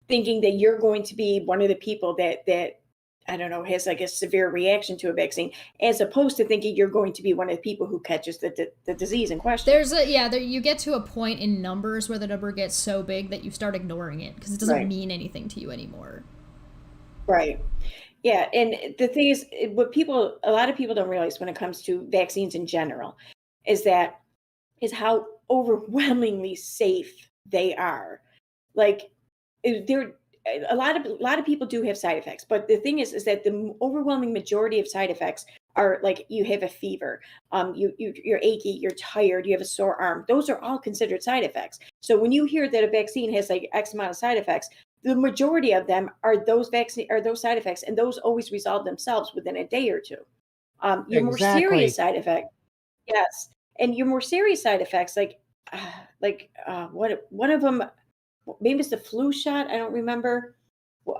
thinking that you're going to be one of the people that I don't know, has like a severe reaction to a vaccine, as opposed to thinking you're going to be one of the people who catches the disease in question. You get to a point in numbers where the number gets so big that you start ignoring it because it doesn't mean anything to you anymore. Right. Yeah. And the thing is, what a lot of people don't realize when it comes to vaccines in general is how overwhelmingly safe they are. Like they're, a lot of people do have side effects, but the thing is that the overwhelming majority of side effects are like you have a fever, you're achy, you're tired, you have a sore arm. Those are all considered side effects. So when you hear that a vaccine has like X amount of side effects, the majority of them are those side effects, and those always resolve themselves within a day or two. Your more serious side effect, yes, and your more serious side effects, what one of them. Maybe it's the flu shot. I don't remember. It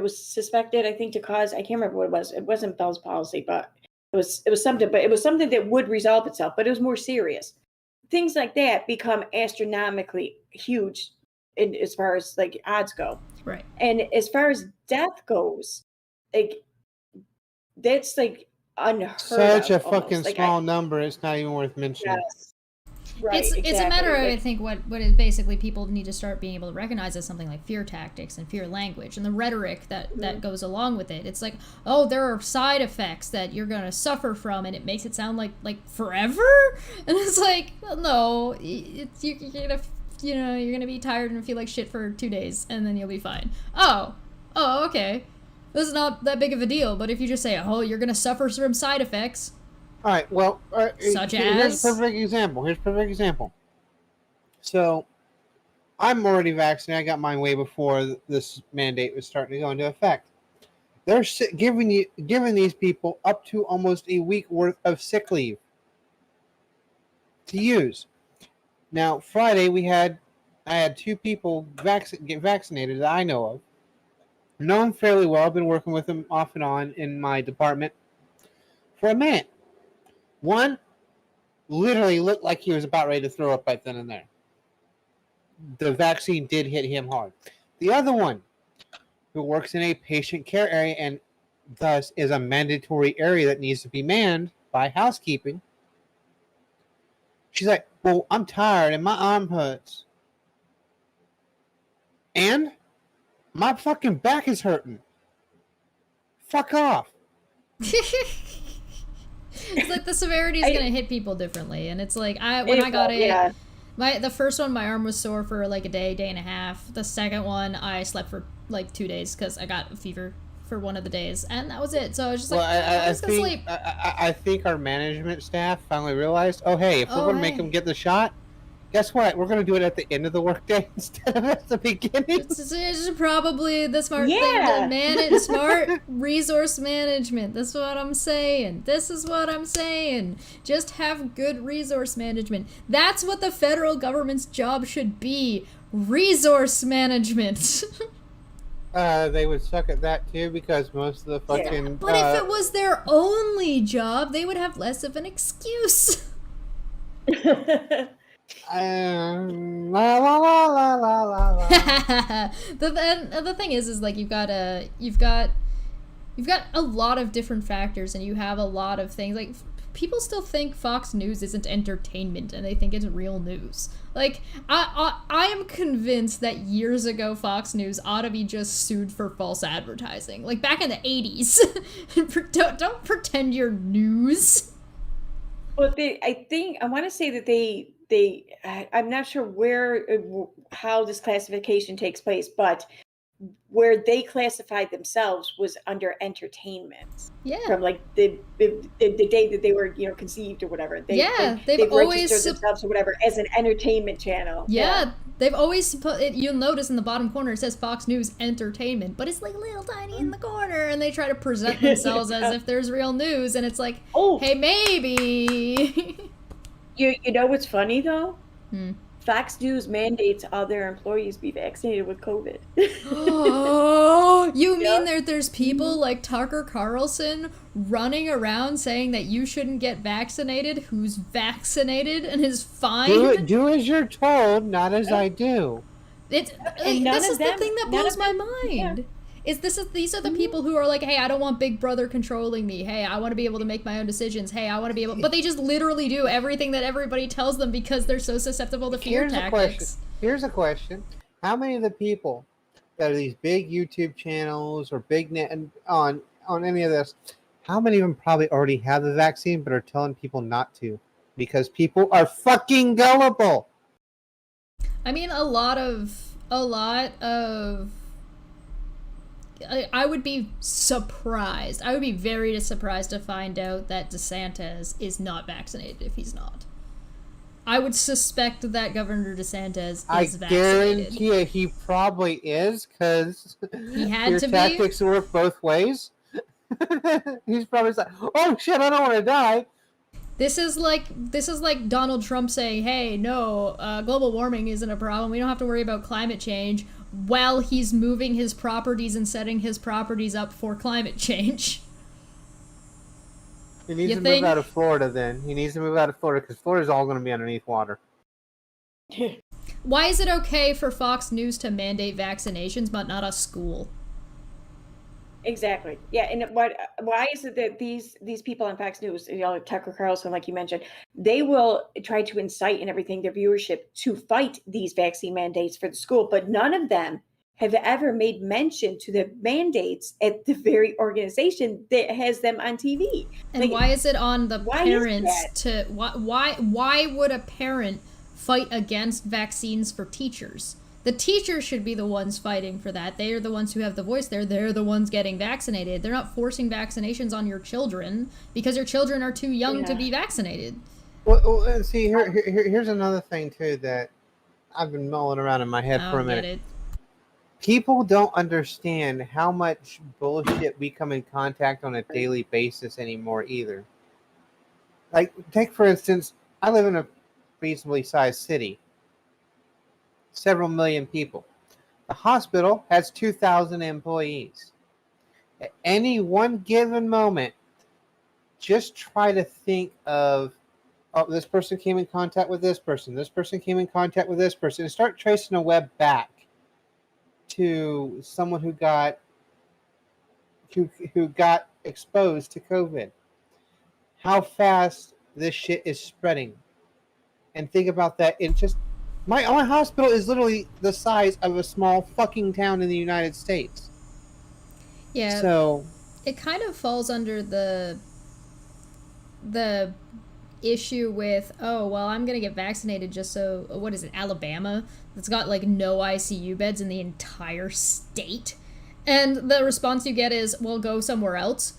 was suspected, I think, to cause. I can't remember what it was. It wasn't Bell's palsy, but it was something. But it was something that would resolve itself. But it was more serious. Things like that become astronomically huge, as far as like odds go. Right. And as far as death goes, like that's like unheard of. Such a fucking small number. It's not even worth mentioning. Yes. Right, it's a matter of, I think, what is basically people need to start being able to recognize as something like fear tactics and fear language and the rhetoric that goes along with it. It's like, oh, there are side effects that you're going to suffer from, and it makes it sound like forever? And it's like, well, no, you're going to be tired and feel like shit for 2 days, and then you'll be fine. Oh, okay. This is not that big of a deal, but if you just say, oh, you're going to suffer from side effects... All right, well, Such here's as? a perfect example. So, I'm already vaccinated. I got mine way before this mandate was starting to go into effect. They're giving these people up to almost a week worth of sick leave to use. Now, Friday I had 2 people get vaccinated that I know of. Know them fairly well. I've been working with them off and on in my department for a minute. One literally looked like he was about ready to throw up right then and there. The vaccine did hit him hard. The other one, who works in a patient care area and thus is a mandatory area that needs to be manned by housekeeping, she's like, well, I'm tired and my arm hurts. And my fucking back is hurting. Fuck off. It's like the severity is going to hit people differently, and it's like I got it. The first one, my arm was sore for like a day and a half. The second one, I slept for like 2 days because I got a fever for one of the days, and that was it. So I was just like, I'm just gonna sleep. I think our management staff finally realized, if we're going to make them get the shot, guess what? We're going to do it at the end of the workday instead of at the beginning. It's probably the smart thing to manage, smart resource management. That's what I'm saying. Just have good resource management. That's what the federal government's job should be. Resource management. They would suck at that too because most of the fucking... Yeah. But if it was their only job, they would have less of an excuse. The thing is like you've got a lot of different factors, and you have a lot of things like people still think Fox News isn't entertainment, and they think it's real news. Like, I am convinced that years ago Fox News ought to be just sued for false advertising. Like, back in the 80s. Don't pretend you're news. Well, I want to say that I'm not sure how this classification takes place, but where they classified themselves was under entertainment. Yeah. From like the day that they were, conceived or whatever. They've always registered themselves or whatever as an entertainment channel. Yeah. They've always you'll notice in the bottom corner it says Fox News Entertainment, but it's like little tiny in the corner, and they try to present themselves as if there's real news, and it's like, hey, maybe. You know what's funny though? Fox News mandates all their employees be vaccinated with COVID. Oh, you mean there's people like Tucker Carlson running around saying that you shouldn't get vaccinated, who's vaccinated and is fine? Do as you're told, not as I do. This is the thing that blows my mind. Yeah. These are the people who are like, hey, I don't want Big Brother controlling me. Hey, I want to be able to make my own decisions. Hey, I want to be able... But they just literally do everything that everybody tells them because they're so susceptible to fear tactics. Here's a question. How many of the people that are these big YouTube channels or big net on any of this, how many of them probably already have the vaccine but are telling people not to? Because people are fucking gullible. I mean, a lot of I would be surprised. I would be very surprised to find out that DeSantis is not vaccinated if he's not. I would suspect that Governor DeSantis is vaccinated. I guarantee you he probably is, because your tactics work both ways. He's probably like, oh shit, I don't want to die. This is like Donald Trump saying, hey, no, global warming isn't a problem. We don't have to worry about climate change, while he's moving his properties and setting his properties up for climate change. He needs to move out of Florida then. He needs to move out of Florida because Florida's all going to be underneath water. Why is it okay for Fox News to mandate vaccinations but not a school? Exactly. Yeah, and why is it that these people on Fox News, Tucker Carlson, like you mentioned, they will try to incite and everything their viewership to fight these vaccine mandates for the school, but none of them have ever made mention to the mandates at the very organization that has them on TV. And why is it on the parents to why would a parent fight against vaccines for teachers? The teachers should be the ones fighting for that. They are the ones who have the voice there. They're the ones getting vaccinated. They're not forcing vaccinations on your children because your children are too young to be vaccinated. Well, see, here's another thing, too, that I've been mulling around in my head for a minute. People don't understand how much bullshit we come in contact on a daily basis anymore, either. Like, take, for instance, I live in a reasonably sized city. Several million people. The hospital has 2,000 employees. At any one given moment, just try to think of, oh, this person came in contact with this person came in contact with this person, and start tracing a web back to someone who got exposed to COVID. How fast this shit is spreading. And think about that in just my hospital is literally the size of a small fucking town in the United States. Yeah. So it kind of falls under the issue with, oh, well, I'm going to get vaccinated just so, what is it, Alabama? That's got like no ICU beds in the entire state. And the response you get is, well, go somewhere else.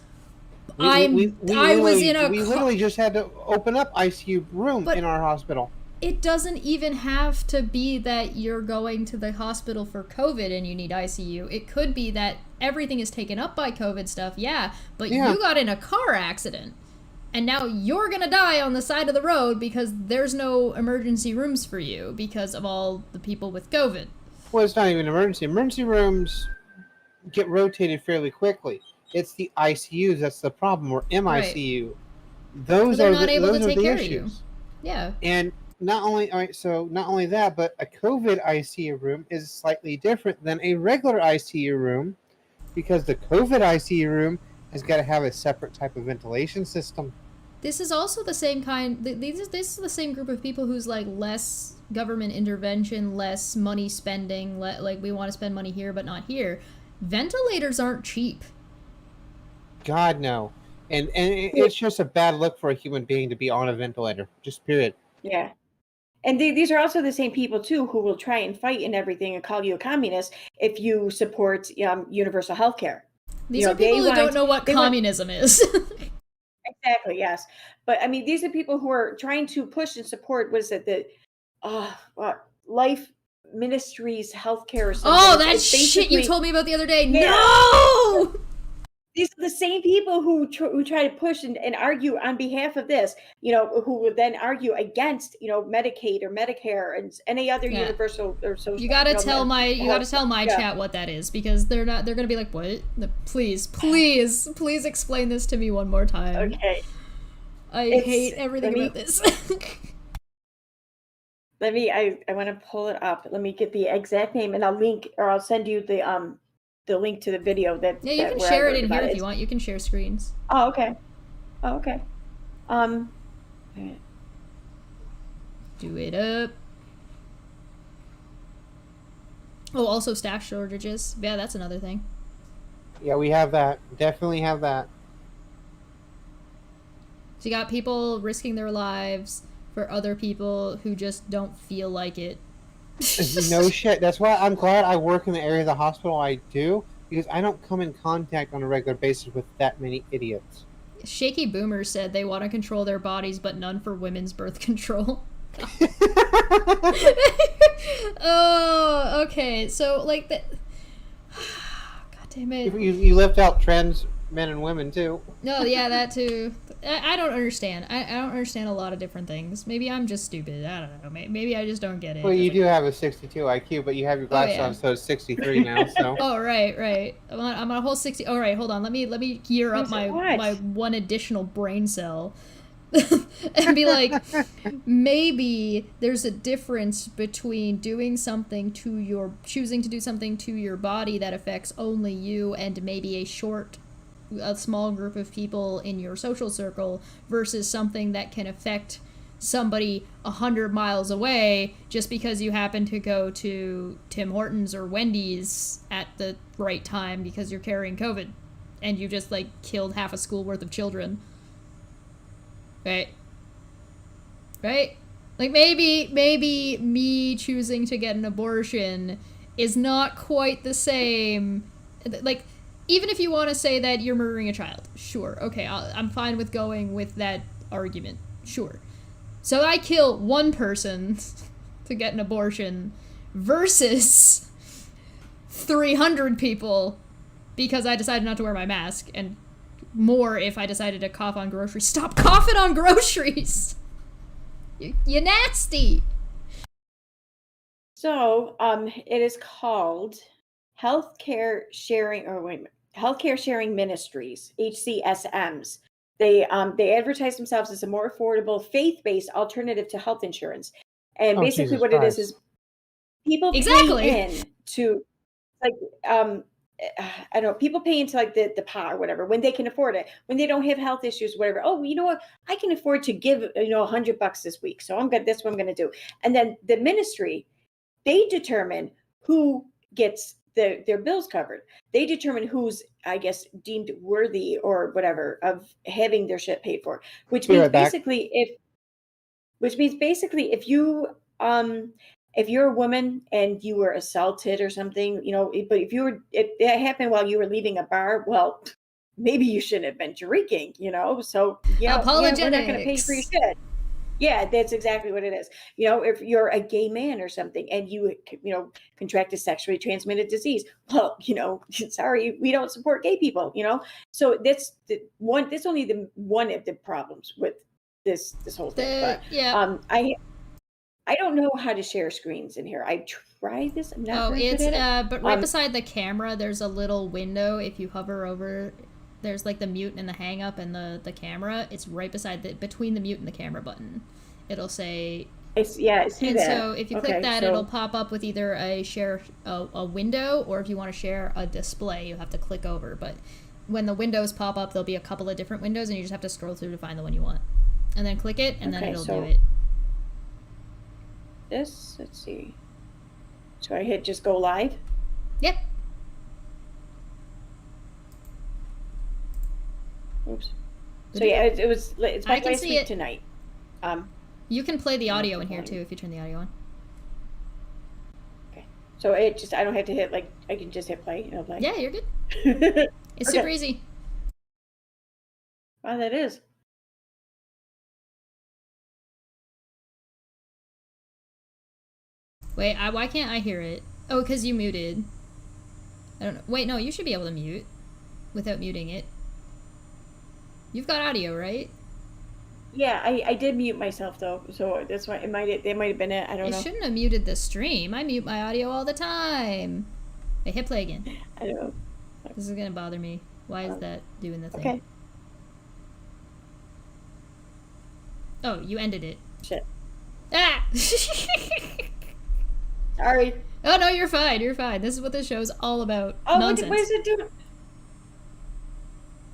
We literally just had to open up ICU room in our hospital. It doesn't even have to be that you're going to the hospital for COVID and you need ICU. It could be that everything is taken up by COVID stuff, but you got in a car accident. And now you're going to die on the side of the road because there's no emergency rooms for you because of all the people with COVID. Well, it's not even emergency. Emergency rooms get rotated fairly quickly. It's the ICUs that's the problem, or MICU. Right. Those are not able to take care of you. Yeah. And not only that, but a COVID ICU room is slightly different than a regular ICU room, because the COVID ICU room has got to have a separate type of ventilation system. This is also the same kind. This is the same group of people who's like less government intervention, less money spending. Like we want to spend money here, but not here. Ventilators aren't cheap. God no, and it's just a bad look for a human being to be on a ventilator. Just period. Yeah. And these are also the same people too who will try and fight and everything and call you a communist if you support universal health care. These are people who don't know what communism is. Exactly, yes. But I mean, these are people who are trying to push and support, what is it, the life ministries, healthcare or something. Oh, that shit you told me about the other day. Yeah. No! These are the same people who try to push and argue on behalf of this, who would then argue against, Medicaid or Medicare and any other universal or social. You gotta tell my chat what that is, because they're gonna be like, what? Please explain this to me one more time. Okay. I hate everything about this. I want to pull it up. Let me get the exact name and I'll send you the link to the video that. Yeah, you can share it in here if you want. You can share screens. Oh, okay. Do it up. Oh, also staff shortages. Yeah, that's another thing. Yeah, we have that. Definitely have that. So you got people risking their lives for other people who just don't feel like it. No shit. That's why I'm glad I work in the area of the hospital I do, because I don't come in contact on a regular basis with that many idiots. Shaky Boomer said they want to control their bodies, but none for women's birth control. Oh, okay. So, like, God damn it. You left out trans men and women, too. No, yeah, that too. I don't understand. I don't understand a lot of different things. Maybe I'm just stupid. I don't know. Maybe I just don't get it. Well, you do have a 62 IQ, but you have your glasses on, so it's 63 now. So. Oh, right. I'm on a whole 60. All right, hold on. Let me gear up my one additional brain cell. And be like, maybe there's a difference between choosing to do something to your body that affects only you and maybe a small group of people in your social circle versus something that can affect somebody 100 miles away just because you happen to go to Tim Hortons or Wendy's at the right time because you're carrying COVID and you just like killed half a school worth of children. Right? Like maybe me choosing to get an abortion is not quite the same. Like, even if you want to say that you're murdering a child, sure, okay, I'm fine with going with that argument, sure. So I kill one person to get an abortion versus 300 people because I decided not to wear my mask, and more if I decided to cough on groceries. Stop coughing on groceries! You nasty! So, it is called Healthcare Sharing Ministries, HCSMs. They advertise themselves as a more affordable, faith-based alternative to health insurance. And basically what it is people pay in to, like, I don't know, people pay into like the PA or whatever when they can afford it, when they don't have health issues, whatever. Oh, you know what? I can afford to give, $100 this week. So that's what I'm going to do. And then the ministry, they determine who gets their bills covered. They determine who's, I guess, deemed worthy or whatever of having their shit paid for, which means basically if you, if you're a woman and you were assaulted or something, but if that happened while you were leaving a bar, well, maybe you shouldn't have been drinking, so apologetics. We're not going to pay for your shit. Yeah, that's exactly what it is. If you're a gay man or something and you contract a sexually transmitted disease, well, sorry, we don't support gay people, So that's only one of the problems with this whole thing. But yeah. I don't know how to share screens in here. I tried this. I'm not very good at it. But right beside the camera, there's a little window. If you hover over, there's like the mute and the hang up and the camera. It's right beside between the mute and the camera button. It'll say. I see that. So if you click that, it'll pop up with either a window, or if you want to share a display, you have to click over. But when the windows pop up, there'll be a couple of different windows, and you just have to scroll through to find the one you want. And then click it, and then it'll do it. Let's see. So I hit just go live? Yep. Oops. So yeah, it's my last week tonight. You can play the audio in here too if you turn the audio on. Okay. So I don't have to hit, like, I can just hit play and it'll play. Yeah, you're good. It's super easy. Wow, that is. Wait, why can't I hear it? Oh, because you muted. I don't know. Wait, no, you should be able to mute without muting it. You've got audio, right? Yeah, I did mute myself though, so that's why it might have been it. I don't know. It shouldn't have muted the stream. I mute my audio all the time. Wait, hit play again. I don't know. This is gonna bother me. Why is that doing the thing? Okay. Oh, you ended it. Shit. Ah! Sorry. Oh no, you're fine. You're fine. This is what this show's all about. Oh, Nonsense. what is it doing?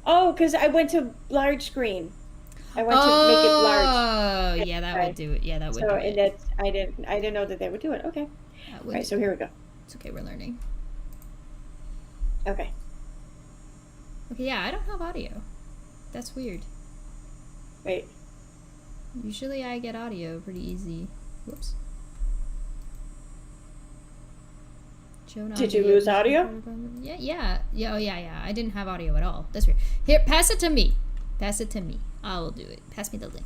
Oh, because I went to large screen. I went to make it large. Oh, yeah, that would do it. Yeah, that would do So, it. and that's I didn't know that they would do it. Okay. All right, so here we go. It's okay, we're learning. Okay. Okay, yeah, I don't have audio. That's weird. Wait. Usually I get audio pretty easy. Whoops. Did you lose audio? Yeah. Oh, yeah. I didn't have audio at all. That's weird. Here, pass it to me. Pass it to me. I will do it. Pass me the link.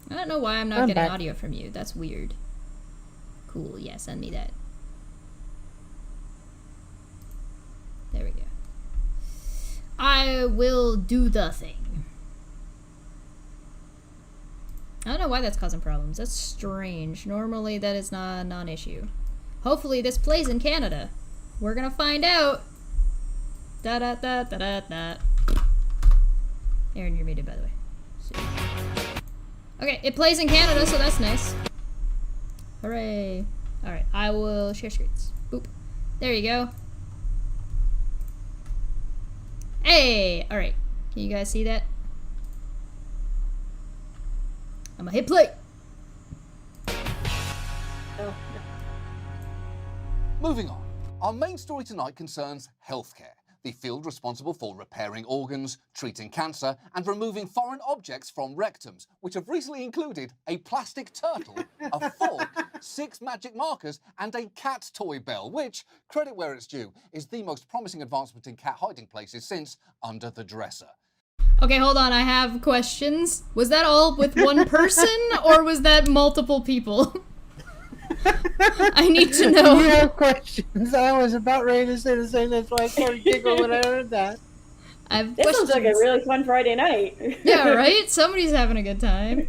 I don't know why I'm not getting audio from you. That's weird. Cool. Yeah, send me that. There we go. I will do the thing. I don't know why that's causing problems. That's strange. Normally that is not a non-issue. Hopefully this plays in Canada. We're gonna find out. Da-da-da-da-da-da. Aaron, you're muted, by the way. Okay, it plays in Canada, so that's nice. Hooray. Alright, I will share screens. Boop. There you go. Hey! Alright. Can you guys see that? I'm gonna hit play. Oh. Moving on. Our main story tonight concerns healthcare, the field responsible for repairing organs, treating cancer, and removing foreign objects from rectums, which have recently included a plastic turtle, a fork, 6 magic markers, and a cat toy bell, which, credit where it's due, is the most promising advancement in cat hiding places since Under the Dresser. Okay, hold on, I have questions. Was that all with one person, or was that multiple people? I need to know. You have questions. I was about ready to say the same. That's why I started giggling when I heard that. I have This questions. sounds like a really fun Friday night. Yeah, right? Somebody's having a good time.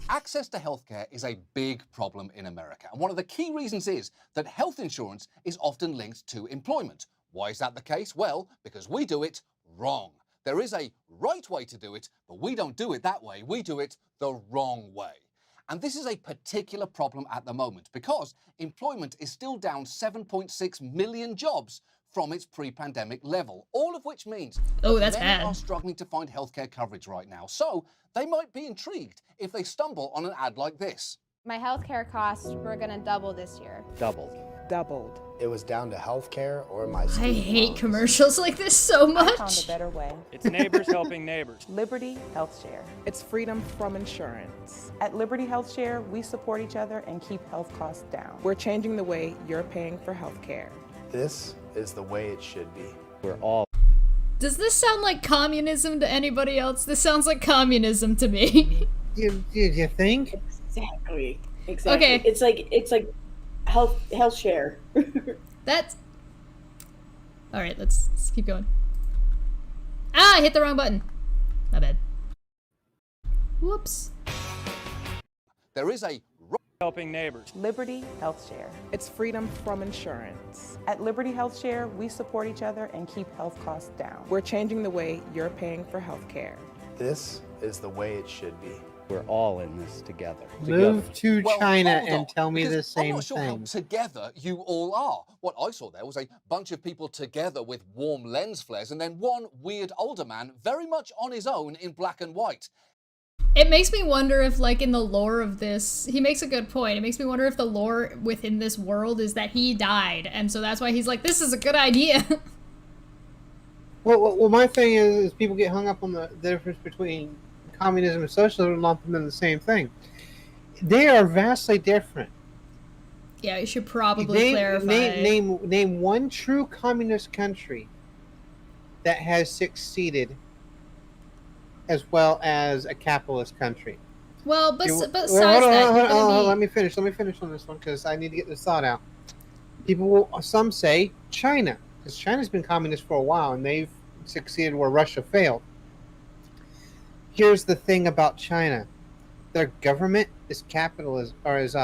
Access to healthcare is a big problem in America, and one of the key reasons is that health insurance is often linked to employment. Why is that the case? Well, because we do it wrong. There is a right way to do it, but we don't do it that way. We do it the wrong way. And this is a particular problem at the moment because employment is still down 7.6 million jobs from its pre-pandemic level, all of which means that's many bad. are struggling to find healthcare coverage right now. So they might be intrigued if they stumble on an ad like this. My healthcare costs were gonna double this year. Doubled. It was down to healthcare or my I student hate loans. commercials like this so I found a much. better way. It's neighbors helping neighbors. Liberty Health Share. It's freedom from insurance. At Liberty Health Share, we support each other and keep health costs down. We're changing the way you're paying for healthcare. This is the way it should be. We're all Does this sound like communism to anybody else? This sounds like communism to me. You think? Exactly. Okay. It's like health share. That's... Alright, let's keep going. Ah, I hit the wrong button. My bad. Whoops. There is a helping neighbors. Liberty Health Share. It's freedom from insurance. At Liberty Health Share, we support each other and keep health costs down. We're changing the way you're paying for healthcare. This is the way it should be. We're all in this together. Move to Well, China hold and on, tell me the because I'm same not sure how thing. together you all are. What I saw there was a bunch of people together with warm lens flares, and then one weird older man very much on his own in black and white. It makes me wonder if, like, in the lore of this, he makes a good point. It makes me wonder if the lore within this world is that he died, and so that's why he's like, this is a good idea. Well, my thing is people get hung up on the difference between communism and socialism and lump them in the same thing. They are vastly different. Yeah, you should probably clarify. Name one true communist country that has succeeded as well as a capitalist country. Well, but Hold besides on, that, let me finish on this one because I need to get this thought out. Some say China, because China's been communist for a while and they've succeeded where Russia failed. Here's the thing about China: their government is capitalism, or is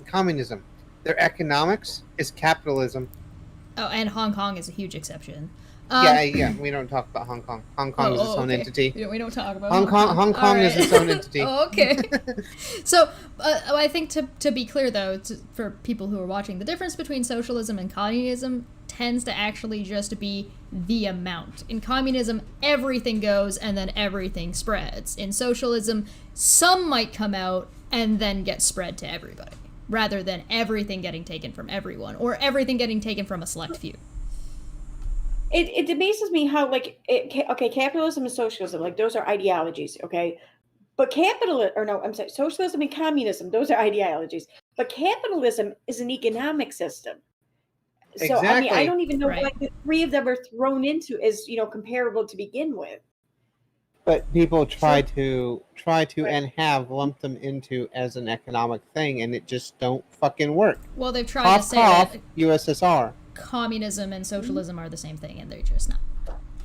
communism. Their economics is capitalism. Oh, and Hong Kong is a huge exception. Yeah. We don't talk about Hong Kong. Hong Kong is its own entity. We don't talk about Hong Kong is its own entity. Oh, okay. So I think to be clear, though, for people who are watching, the difference between socialism and communism tends to actually just be the amount. In communism, everything goes and then everything spreads. In socialism, some might come out and then get spread to everybody, rather than everything getting taken from everyone, or everything getting taken from a select few. It amazes me how, like, capitalism and socialism, like, those are ideologies, okay? But socialism and communism, those are ideologies. But capitalism is an economic system. So, Exactly. I mean, I don't even know Right. what the three of them are thrown into as, comparable to begin with. But people try to Right. and have lumped them into as an economic thing, and it just don't fucking work. Well, they've tried to say Cough, that USSR. communism and socialism are the same thing, and they're just not.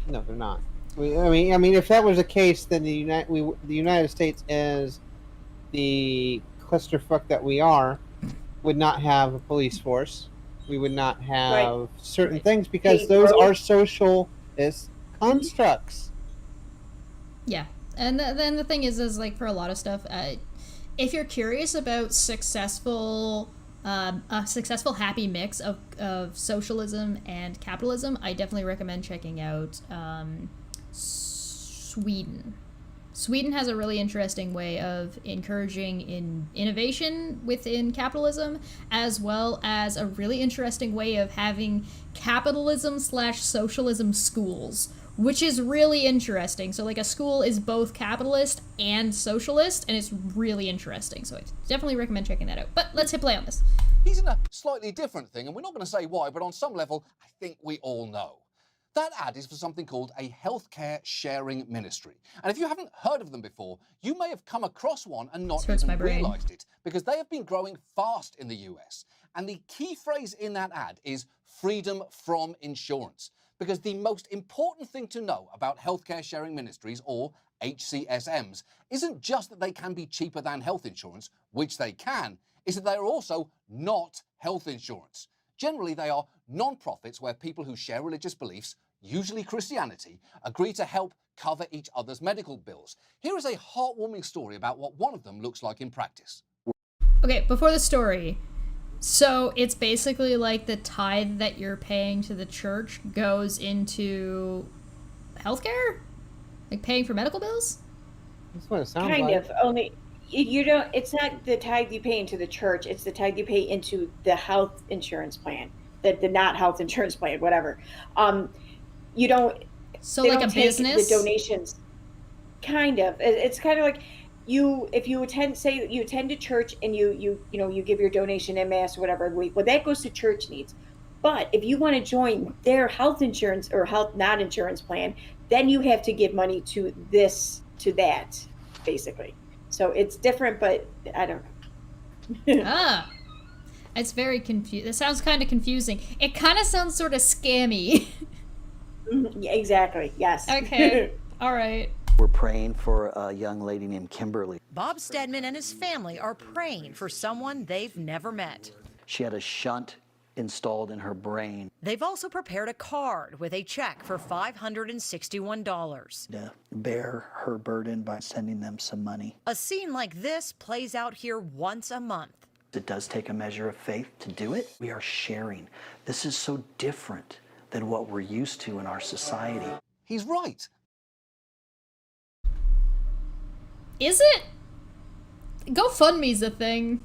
No, they're not. I mean, if that was the case, then the United States, as the clusterfuck that we are, would not have a police force. We would not have certain things because those are socialist constructs. Yeah, and then the thing is like for a lot of stuff, if you're curious about a successful happy mix of socialism and capitalism, I definitely recommend checking out Sweden. Sweden has a really interesting way of encouraging innovation within capitalism, as well as a really interesting way of having capitalism/socialism schools, which is really interesting. So, like, a school is both capitalist and socialist, and it's really interesting. So I definitely recommend checking that out. But let's hit play on this. He's in a slightly different thing, and we're not going to say why, but on some level, I think we all know. That ad is for something called a healthcare sharing ministry. And if you haven't heard of them before, you may have come across one and not even realized it, because they have been growing fast in the US. And the key phrase in that ad is freedom from insurance. Because the most important thing to know about healthcare sharing ministries, or HCSMs, isn't just that they can be cheaper than health insurance, which they can, is that they are also not health insurance. Generally, they are non-profits where people who share religious beliefs, usually Christianity, agree to help cover each other's medical bills. Here is a heartwarming story about what one of them looks like in practice. Okay, before the story, so it's basically like the tithe that you're paying to the church goes into healthcare? Like paying for medical bills? That's what it sounds Kind like. of. Only you don't. It's not the tithe you pay into the church. It's the tithe you pay into the health insurance plan, the not health insurance plan, whatever. You don't. So they like don't a take business? the donations. Kind of. It's kind of like if you attend a church and you give your donation in mass or whatever week. Well, that goes to church needs. But if you want to join their health insurance or health not insurance plan, then you have to give money to that, basically. So it's different, but I don't know. It's very confusing. It sounds kind of confusing. It kind of sounds sort of scammy. Yeah, exactly. Yes. Okay. All right. We're praying for a young lady named Kimberly. Bob Stedman and his family are praying for someone they've never met. She had a shunt installed in her brain They've also prepared a card with a check for $561. to bear her burden by sending them some money. A scene like this plays out here once a month. It does take a measure of faith to do it. We are sharing. This is so different than what we're used to in our society. He's right. Is it? GoFundMe's a thing.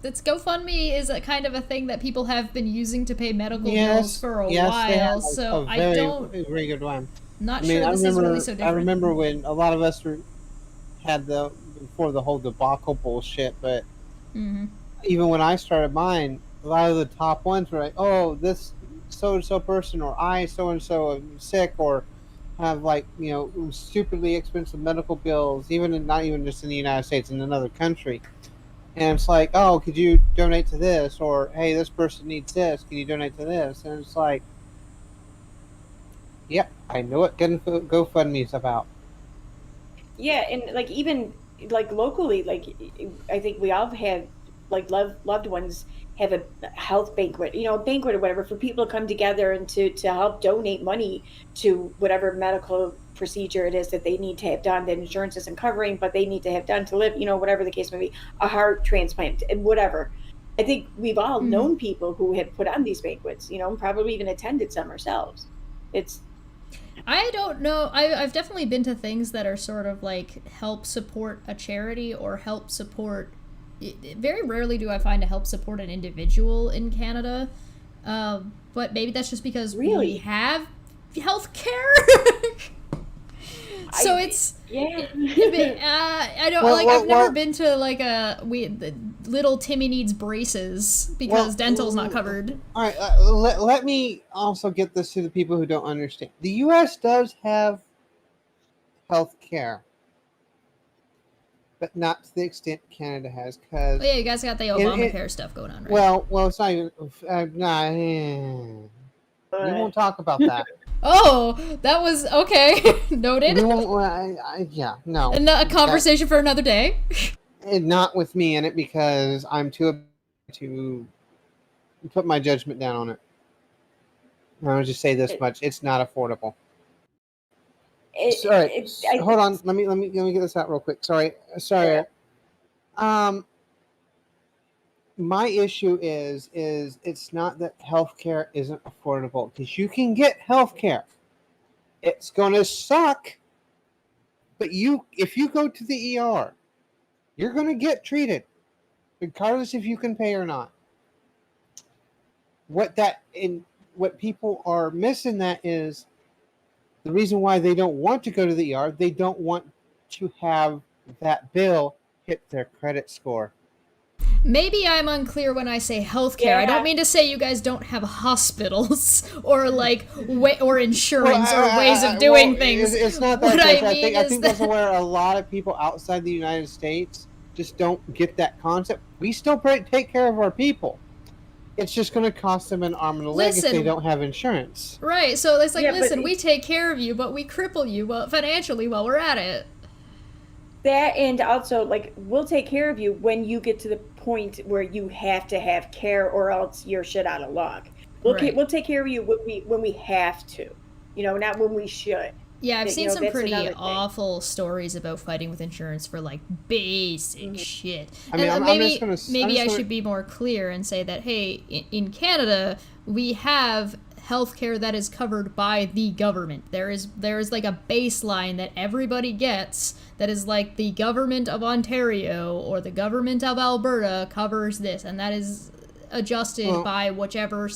GoFundMe is a kind of a thing that people have been using to pay medical bills for a while. So I don't. Very good one. Not sure this is really so different. I remember when a lot of us had before the whole debacle bullshit, but even when I started mine, a lot of the top ones were like, "Oh, this so and so person, or I so and so am sick, or have stupidly expensive medical bills, not even just in the United States, in another country." And it's like, "Oh, could you donate to this?" Or, "Hey, this person needs this. Can you donate to this?" And it's like, yep, I know what GoFundMe is about. Yeah, and even locally, I think we all have loved ones have a health banquet, banquet or whatever, for people to come together and to help donate money to whatever medical procedure it is that they need to have done that insurance isn't covering, but they need to have done to live, whatever the case may be, a heart transplant and whatever. I think we've all known people who have put on these banquets, and probably even attended some ourselves. I don't know. I've definitely been to things that are sort of like help support a charity or help support. Very rarely do I find a help support an individual in Canada, but maybe that's just because we have health care. So it's I don't I've never been to the little Timmy needs braces because dental's not covered. All right, let me also get this to the people who don't understand. The U.S. does have health care, but not to the extent Canada has. Because you guys got the Obamacare stuff going on, right? Well, it's not even. We won't talk about that. Oh, that was okay. Noted. We won't. No. And a conversation for another day. And not with me in it because I'm too to put my judgment down on it. I'll just say this much: it's not affordable. Sorry, hold on. Let me get this out real quick. Sorry. My issue is it's not that healthcare isn't affordable, because you can get healthcare. It's going to suck, but if you go to the ER, you're going to get treated, regardless if you can pay or not. What people are missing that is the reason why they don't want to go to the ER. They don't want to have that bill hit their credit score. Maybe I'm unclear when I say healthcare. Yeah. I don't mean to say you guys don't have hospitals or or insurance or ways of doing things. It's not that. I think that's where a lot of people outside the United States just don't get that concept. We still take care of our people. It's just going to cost them an arm and a leg if they don't have insurance. Right. So it's like, listen, we take care of you, but we cripple you financially while we're at it. That, and also, we'll take care of you when you get to the point where you have to have care, or else you're shit out of luck. We'll take care of you when we have to, not when we should. Yeah, I've seen some pretty awful stories about fighting with insurance for basic shit. Maybe I should be more clear and say that, hey, in Canada, we have healthcare that is covered by the government. There is a baseline that everybody gets that is the government of Ontario or the government of Alberta covers this, and that is adjusted by whichever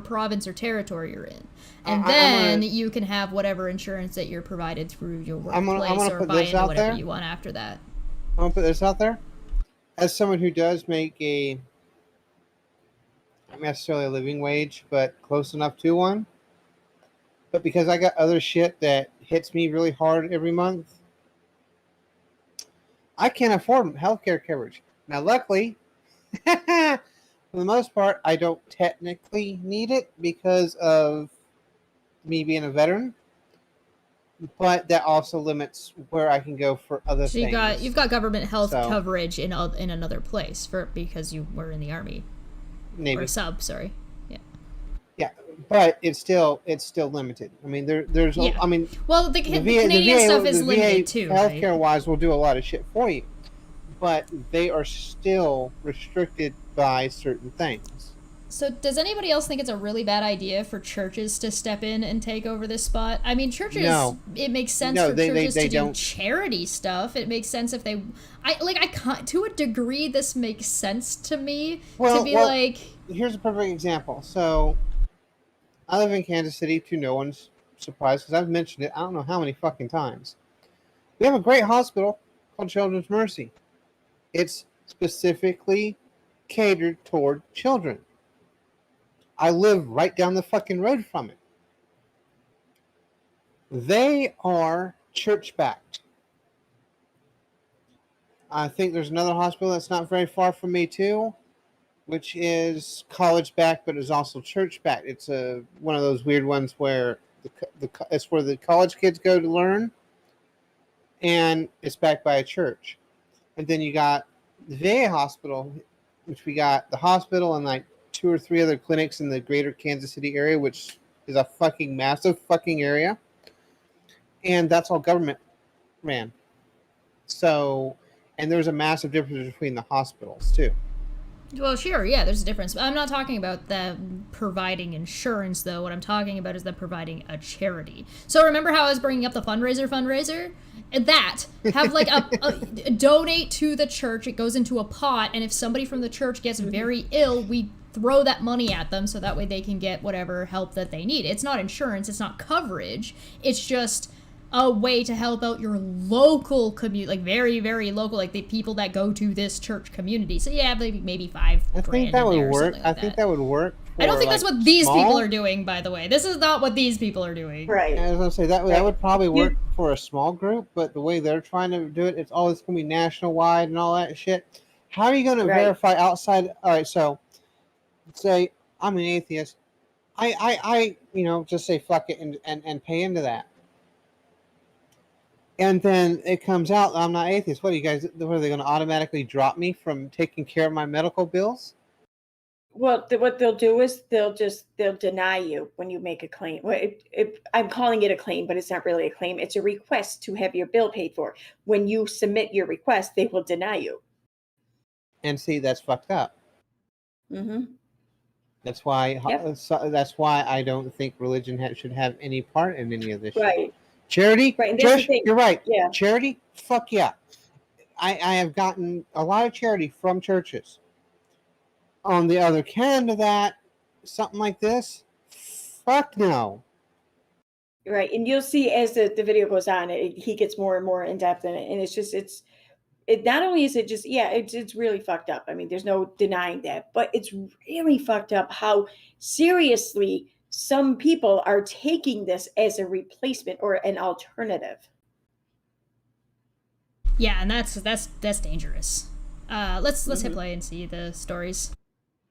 province or territory you're in. And then you can have whatever insurance that you're provided through your workplace or buy into whatever you want after that. I'm going to put this out there. As someone who does make not necessarily a living wage, but close enough to one. But because I got other shit that hits me really hard every month, I can't afford healthcare coverage. Now, luckily, for the most part, I don't technically need it because of me being a veteran. But that also limits where I can go for other things. You've got government health coverage in another place because you were in the Army. Navy. Or sub, sorry. Yeah, but it's still limited. I mean, there's Yeah. I mean, well, the Canadian stuff is limited too. Healthcare right? wise, will do a lot of shit for you, but they are still restricted by certain things. So does anybody else think it's a really bad idea for churches to step in and take over this spot? I mean, churches, No. it makes sense No, for they churches to do don't. charity stuff. It makes sense if they, I can't, to a degree, this makes sense to me, to be like... Here's a perfect example. So, I live in Kansas City, to no one's surprise, because I've mentioned it I don't know how many fucking times. We have a great hospital called Children's Mercy. It's specifically catered toward children. I live right down the fucking road from it. They are church-backed. I think there's another hospital that's not very far from me, too, which is college-backed, but is also church-backed. It's one of those weird ones where it's where the college kids go to learn, and it's backed by a church. And then you got the VA hospital, which we got the hospital and like 2 or 3 other clinics in the greater Kansas City area, which is a fucking massive fucking area. And that's all government ran. So, and there's a massive difference between the hospitals, too. Well, sure, yeah, there's a difference. I'm not talking about them providing insurance, though. What I'm talking about is them providing a charity. So remember how I was bringing up the fundraiser? That, have like a donate to the church, it goes into a pot, and if somebody from the church gets very ill, we throw that money at them so that way they can get whatever help that they need. It's not insurance, it's not coverage, it's just a way to help out your local community, like very, very local, like the people that go to this church community. So yeah, maybe $5,000. I think that would work. I think that would work. I don't think that's what these people are doing, by the way. This is not what these people are doing. Right. I was gonna say that would probably work for a small group, but the way they're trying to do it, it's gonna be national wide and all that shit. How are you gonna verify outside? All right, so say I'm an atheist. I just say fuck it and pay into that. And then it comes out I'm not atheist. What are you guys? What are they going to automatically drop me from taking care of my medical bills? Well, what they'll do is they'll deny you when you make a claim. Well, I'm calling it a claim, but it's not really a claim. It's a request to have your bill paid for. When you submit your request, they will deny you. And see, that's fucked up. Mm-hmm. That's why. Yep. That's why I don't think religion should have any part in any of this. Right. Shit. Charity, right. Trish, you're right. Yeah. Charity, fuck yeah. I have gotten a lot of charity from churches. On the other hand of that, something like this, fuck no. Right, and you'll see as the video goes on, he gets more and more in depth in it, and it not only is it just it's really fucked up. I mean, there's no denying that, but it's really fucked up how seriously some people are taking this as a replacement or an alternative. Yeah, and that's dangerous. Let's hit play and see the stories.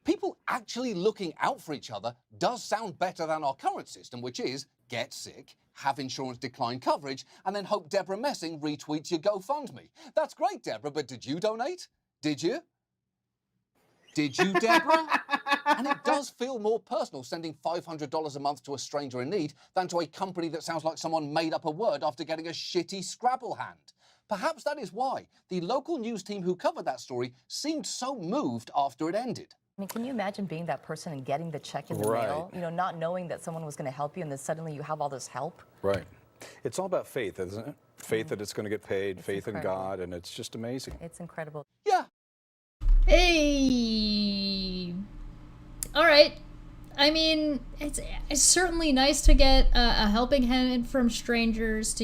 People actually looking out for each other does sound better than our current system, which is get sick, have insurance decline coverage, and then hope Deborah Messing retweets your GoFundMe. That's great, Deborah, but did you donate? Did you? Did you, Deborah? And it does feel more personal sending $500 a month to a stranger in need than to a company that sounds like someone made up a word after getting a shitty Scrabble hand. Perhaps that is why the local news team who covered that story seemed so moved after it ended. I mean, can you imagine being that person and getting the check in the mail, not knowing that someone was going to help you, and then suddenly you have all this help? Right. It's all about faith, isn't it? Faith that it's going to get paid, faith in God, and it's just amazing. It's incredible. Yeah. Hey. All right. I mean, it's certainly nice to get a helping hand from strangers.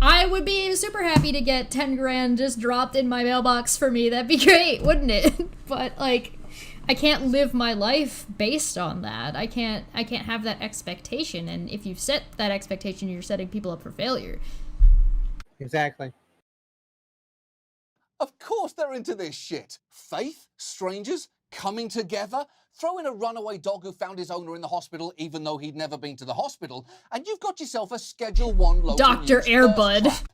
I would be super happy to get 10 grand just dropped in my mailbox for me. That'd be great, wouldn't it? But like, I can't live my life based on that. I can't have that expectation. And if you set that expectation, you're setting people up for failure. Exactly. Of course they're into this shit. Faith, strangers, coming together. Throw in a runaway dog who found his owner in the hospital even though he'd never been to the hospital, and you've got yourself a Schedule 1 local Dr. news Airbud.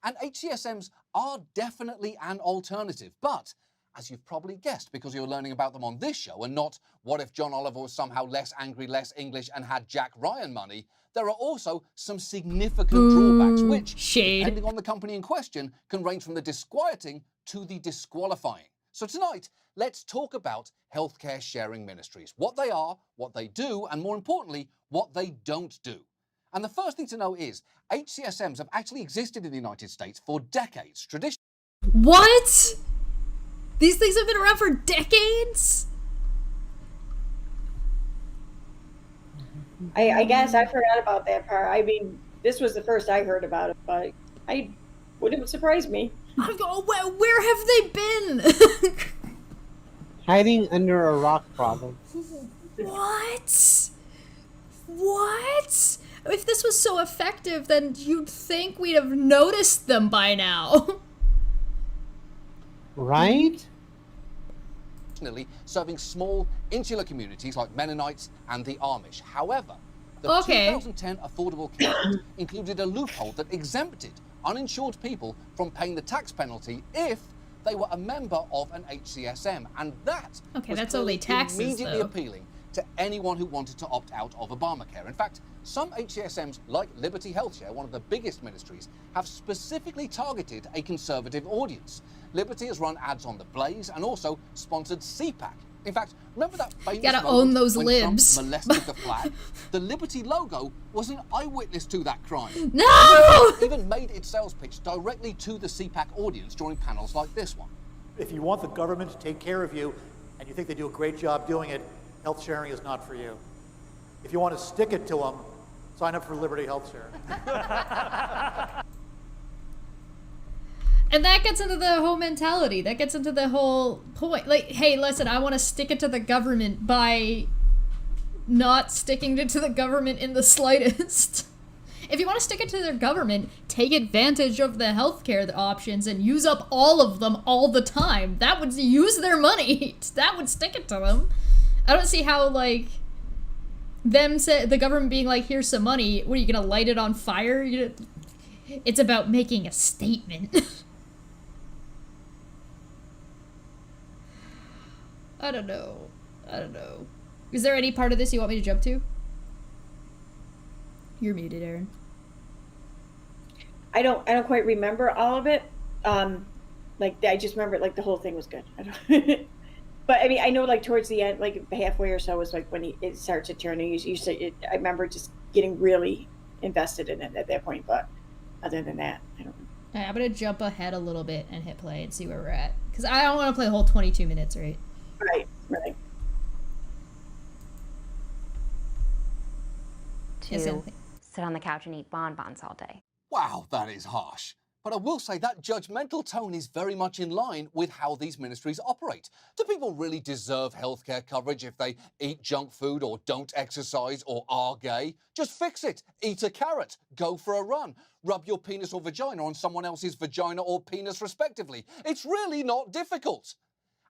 And HCSMs are definitely an alternative, but as you've probably guessed, because you're learning about them on this show and not what if John Oliver was somehow less angry, less English, and had Jack Ryan money, there are also some significant drawbacks, which, depending on the company in question, can range from the disquieting to the disqualifying. So tonight, let's talk about healthcare sharing ministries, what they are, what they do, and more importantly, what they don't do. And the first thing to know is HCSMs have actually existed in the United States for decades. What? These things have been around for decades? I guess I forgot about that part. I mean, this was the first I heard about it, but I wouldn't surprise me. Where have they been? Hiding under a rock, problem. What? What? If this was so effective, then you'd think we'd have noticed them by now. Right? Serving small, insular communities like Mennonites and the Amish. However, the 2010 Affordable Care Act included a loophole that exempted uninsured people from paying the tax penalty if they were a member of an HCSM, and that was that's only taxes, immediately though. appealing to anyone who wanted to opt out of Obamacare. In fact, some HCSMs, like Liberty HealthShare, one of the biggest ministries, have specifically targeted a conservative audience. Liberty has run ads on The Blaze and also sponsored CPAC. In fact, remember that famous gotta moment own those when libs. Trump molested the flag? The Liberty logo was an eyewitness to that crime. No! Liberty even made its sales pitch directly to the CPAC audience during panels like this one. If you want the government to take care of you and you think they do a great job doing it, health sharing is not for you. If you want to stick it to them, sign up for Liberty Health Share. And that gets into the whole mentality. That gets into the whole point. Like, hey, listen, I want to stick it to the government by not sticking it to the government in the slightest. If you want to stick it to their government, take advantage of the healthcare options and use up all of them all the time. That would use their money. That would stick it to them. I don't see how, like, the government being like, here's some money. What, are you going to light it on fire? It's about making a statement. I don't know. Is there any part of this you want me to jump to? You're muted, Aaron. I don't quite remember all of it. Like, I just remember, like, the whole thing was good. But I mean, I know, like, towards the end, like halfway or so was like when it starts to turn. You said I remember just getting really invested in it at that point. But other than that, I don't know. All right, I'm gonna jump ahead a little bit and hit play and see where we're at, because I don't want to play the whole 22 minutes, right? Right. To sit on the couch and eat bonbons all day. Wow, that is harsh. But I will say that judgmental tone is very much in line with how these ministries operate. Do people really deserve healthcare coverage if they eat junk food or don't exercise or are gay? Just fix it. Eat a carrot. Go for a run. Rub your penis or vagina on someone else's vagina or penis respectively. It's really not difficult.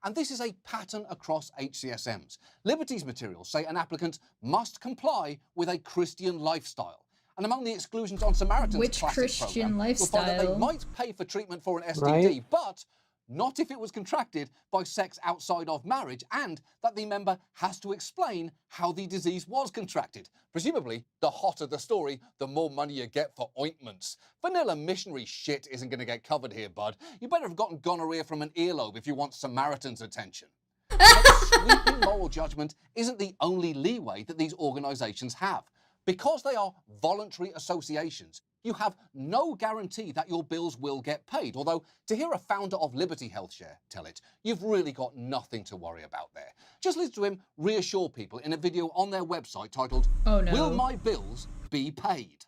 And this is a pattern across HCSMs. Liberty's materials say an applicant must comply with a Christian lifestyle. And among the exclusions on Samaritan's Which classic Christian program, you'll find that they lifestyle? might pay for treatment for an STD, Right. but not if it was contracted by sex outside of marriage, and that the member has to explain how the disease was contracted. Presumably, the hotter the story, the more money you get for ointments. Vanilla missionary shit isn't going to get covered here, bud. You better have gotten gonorrhea from an earlobe if you want Samaritan's attention. But sweeping moral judgment isn't the only leeway that these organisations have. Because they are voluntary associations, you have no guarantee that your bills will get paid. Although, to hear a founder of Liberty HealthShare tell it, you've really got nothing to worry about there. Just listen to him reassure people in a video on their website titled, "Oh no. Will my bills be paid?"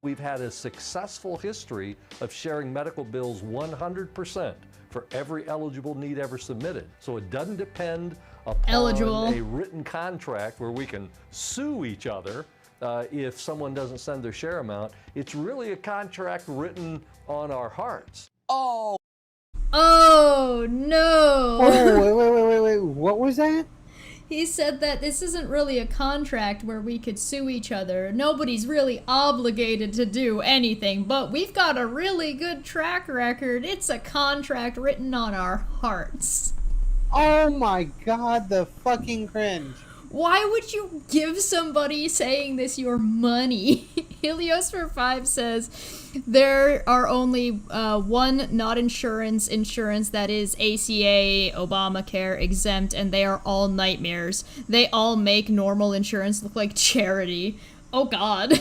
We've had a successful history of sharing medical bills 100% for every eligible need ever submitted. So it doesn't depend upon a written contract where we can sue each other if someone doesn't send their share amount. It's really a contract written on our hearts. Oh no. Oh, wait. What was that? He said that this isn't really a contract where we could sue each other. Nobody's really obligated to do anything, but we've got a really good track record. It's a contract written on our hearts. Oh my god, the fucking cringe. Why would you give somebody saying this your money? Helios for 5 says there are only one not insurance that is ACA, Obamacare, exempt, and they are all nightmares. They all make normal insurance look like charity. Oh god.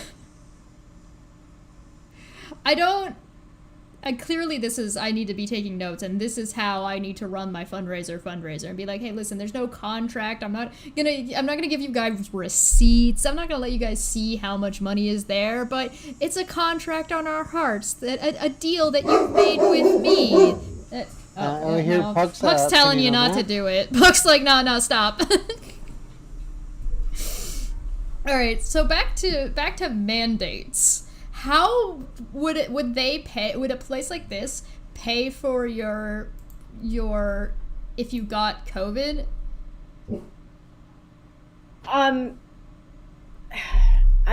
Clearly I need to be taking notes, and this is how I need to run my fundraiser and be like, hey, listen, there's no contract. I'm not gonna give you guys receipts. I'm not gonna let you guys see how much money is there, but it's a contract on our hearts, that a deal that you've made with me. Puck's telling you not to do it. Puck's like, no, stop. All right, so back to mandates. How would a place like this pay for your if you got COVID? I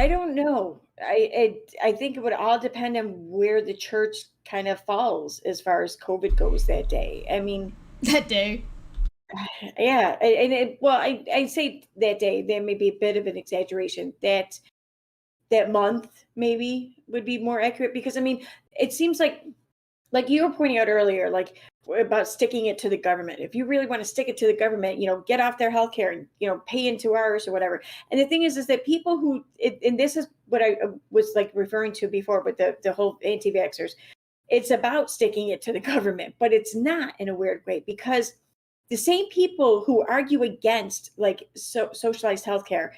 don't know. I think it would all depend on where the church kind of falls as far as COVID goes that day. I mean, that day. Yeah, I say that day. There may be a bit of an exaggeration. That month maybe would be more accurate, because I mean, it seems like you were pointing out earlier, like about sticking it to the government. If you really want to stick it to the government, get off their healthcare and pay into ours or whatever. And the thing is that people who and this is what I was like referring to before with the whole anti-vaxxers. It's about sticking it to the government, but it's not, in a weird way, because the same people who argue against socialized healthcare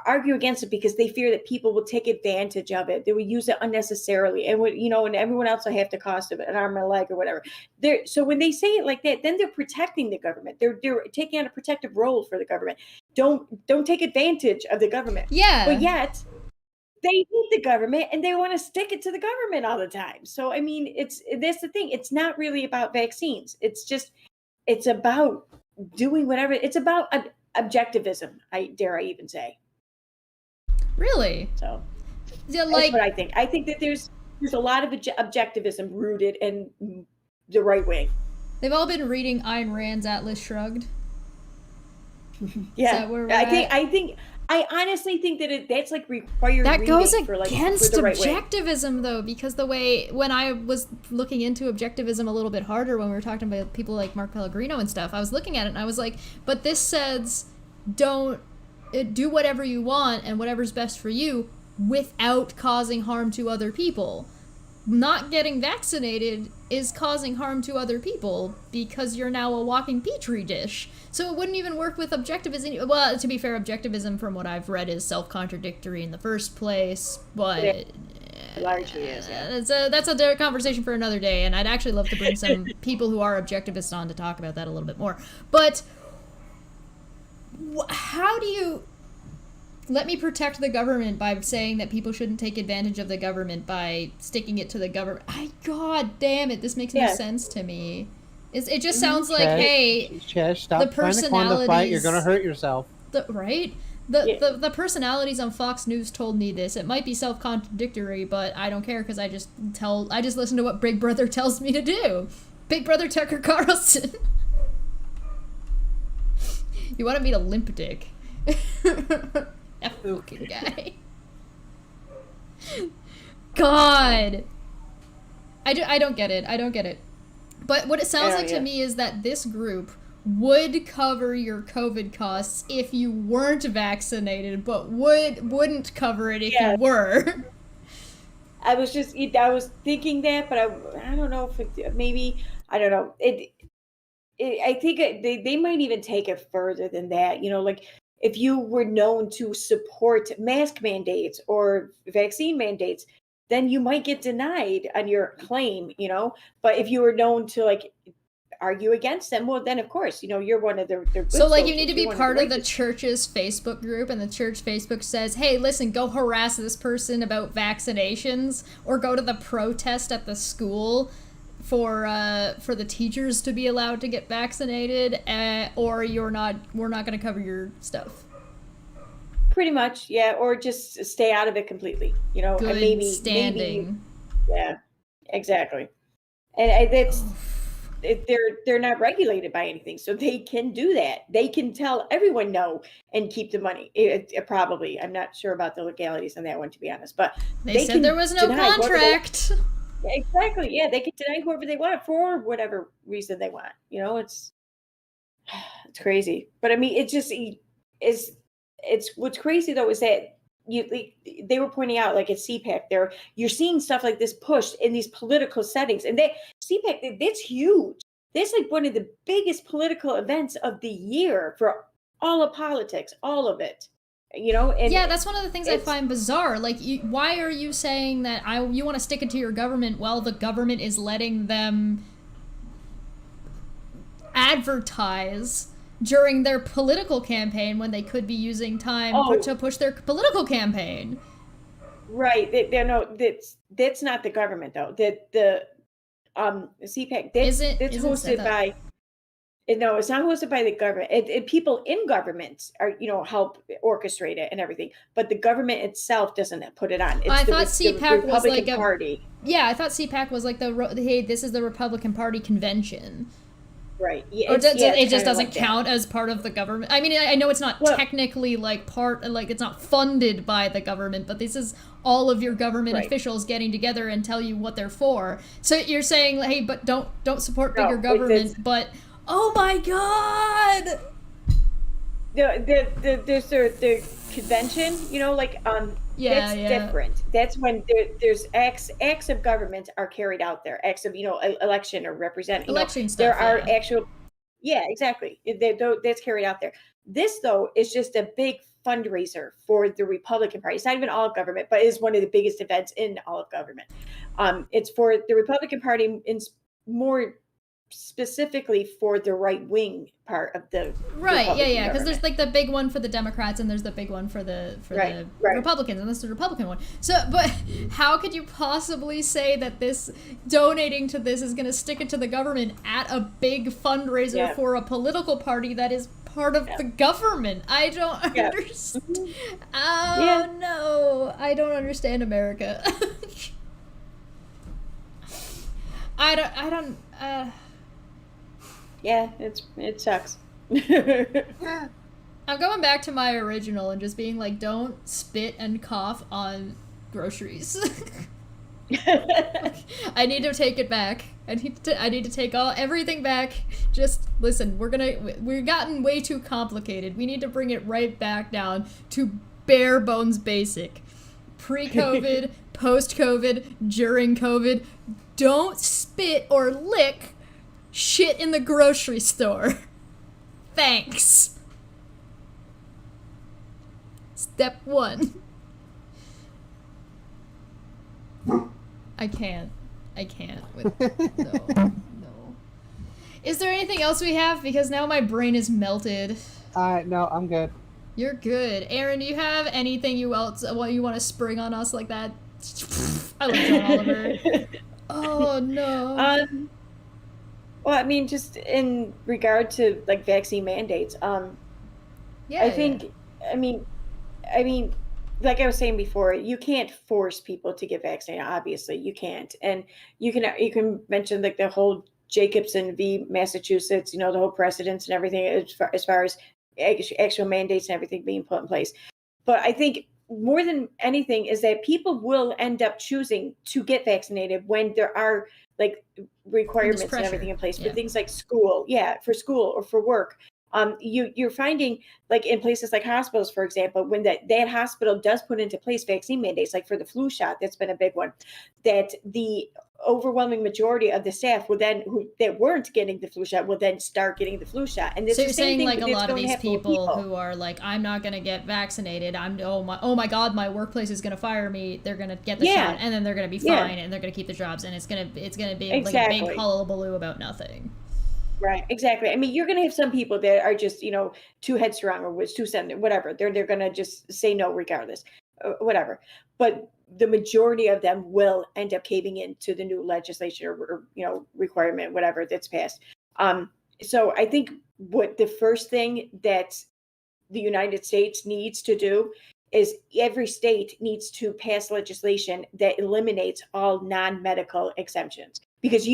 argue against it because they fear that people will take advantage of it. They will use it unnecessarily, and and everyone else will have the cost of it, an arm and a leg or whatever. So when they say it like that, then they're protecting the government. They're taking on a protective role for the government. Don't take advantage of the government. Yeah. But yet they hate the government and they want to stick it to the government all the time. So I mean, that's the thing. It's not really about vaccines. It's about doing whatever. It's about objectivism. Dare I even say. Really? So yeah, that's what I think. I think that there's a lot of objectivism rooted in the right wing. They've all been reading Ayn Rand's Atlas Shrugged. Yeah, I honestly think that that's like required. That goes against objectivism, though, because when I was looking into objectivism a little bit harder, when we were talking about people like Mark Pellegrino and stuff, I was looking at it and I was like, but this says don't do whatever you want and whatever's best for you without causing harm to other people. Not getting vaccinated is causing harm to other people because you're now a walking petri dish. So it wouldn't even work with objectivism. Well, to be fair, objectivism, from what I've read, is self-contradictory in the first place, but largely is. Yeah. That's a conversation for another day, and I'd actually love to bring some people who are objectivists on to talk about that a little bit more. But how do you let me protect the government by saying that people shouldn't take advantage of the government by sticking it to the government? God damn it, this makes no sense to me. It just sounds like, hey, stop the personalities, trying to call the fight, you're gonna hurt yourself. The personalities on Fox News told me this. It might be self-contradictory, but I don't care because I just listen to what Big Brother tells me to do. Big Brother Tucker Carlson. You want to meet a limp dick? That fucking guy. God. I don't get it. But what it sounds like to me is that this group would cover your COVID costs if you weren't vaccinated, but wouldn't cover it if you were. I was thinking that, but I don't know if maybe, I don't know. I think they might even take it further than that. Like if you were known to support mask mandates or vaccine mandates, then you might get denied on your claim, But if you were known to argue against them, well, then of course, you're one of their good So you soldiers. need to be part of the church's Facebook group, and the church Facebook says, hey, listen, go harass this person about vaccinations, or go to the protest at the school for the teachers to be allowed to get vaccinated, or we're not going to cover your stuff. Pretty much, yeah, or just stay out of it completely, Good and maybe standing. yeah, exactly. And that's they're not regulated by anything, so they can do that. They can tell everyone no and keep the money. Probably, I'm not sure about the legalities on that one, to be honest, but they said there was no contract. Exactly. Yeah, they can deny whoever they want for whatever reason they want. You know, it's crazy. But I mean, it's what's crazy though is that they were pointing out, like at CPAC, you're seeing stuff like this pushed in these political settings, and CPAC, that's huge. That's like one of the biggest political events of the year for all of politics, all of it. You know, and yeah, that's one of the things I find bizarre. Like, why are you saying that you want to stick it to your government while the government is letting them advertise during their political campaign when they could be using time to push their political campaign? Right. That's not the government though. The CPAC that's hosted by. No, it's not hosted by the government. People in governments are, help orchestrate it and everything, but the government itself doesn't put it on. I thought CPAC was like a party. Yeah, I thought CPAC was like hey, this is the Republican Party convention. Right. Yeah, it just doesn't count as part of the government. I mean, I know it's not technically it's not funded by the government, but this is all of your government officials getting together and tell you what they're for. So you're saying, hey, but don't support bigger government, but oh my God! There's the convention, that's different. That's when there's acts of government are carried out there. Acts of election or represent. Election stuff. There are actual. Yeah, exactly. That's carried out there. This though is just a big fundraiser for the Republican Party. It's not even all of government, but it is one of the biggest events in all of government. It's for the Republican Party in more specifically for the right wing part of the because there's like the big one for the Democrats and there's the big one for the Republicans, and this is the Republican one. So, but how could you possibly say that this donating to this is going to stick it to the government at a big fundraiser for a political party that is part of the government? I don't understand. No, I don't understand America. I don't. Yeah, it sucks. I'm going back to my original and just being like, don't spit and cough on groceries. I need to take it back. I need to take everything back. Just listen, we've gotten way too complicated. We need to bring it right back down to bare bones basic. Pre-COVID, post-COVID, during COVID. Don't spit or lick shit in the grocery store. Thanks. Step 1. I can't no. Is there anything else we have? Because now my brain is melted. No, I'm good. You're good. Aaron, do you have anything you want to spring on us like that? I love John Oliver. Oh no. Well, I mean, just in regard to like vaccine mandates, I think, I mean, like I was saying before, you can't force people to get vaccinated. Obviously, you can't, and you can mention like the whole Jacobson v. Massachusetts, the whole precedents and everything as far as actual mandates and everything being put in place. But I think more than anything is that people will end up choosing to get vaccinated when there are like requirements and everything in place for things like school, for school or for work. You're finding like in places like hospitals, for example, when that hospital does put into place vaccine mandates, like for the flu shot, that's been a big one, that the overwhelming majority of the staff that weren't getting the flu shot will then start getting the flu shot. And so you're saying like a lot of these people who are like, I'm not going to get vaccinated. Oh my God, my workplace is going to fire me. They're going to get the shot and then they're going to be fine and they're going to keep the jobs and it's going to be like a big hullabaloo about nothing. Right, exactly. I mean, you're going to have some people that are just, too headstrong or too sensitive, whatever. They're going to just say no regardless, whatever. But the majority of them will end up caving into the new legislation or requirement, whatever that's passed. So I think what the first thing that the United States needs to do is every state needs to pass legislation that eliminates all non-medical exemptions, because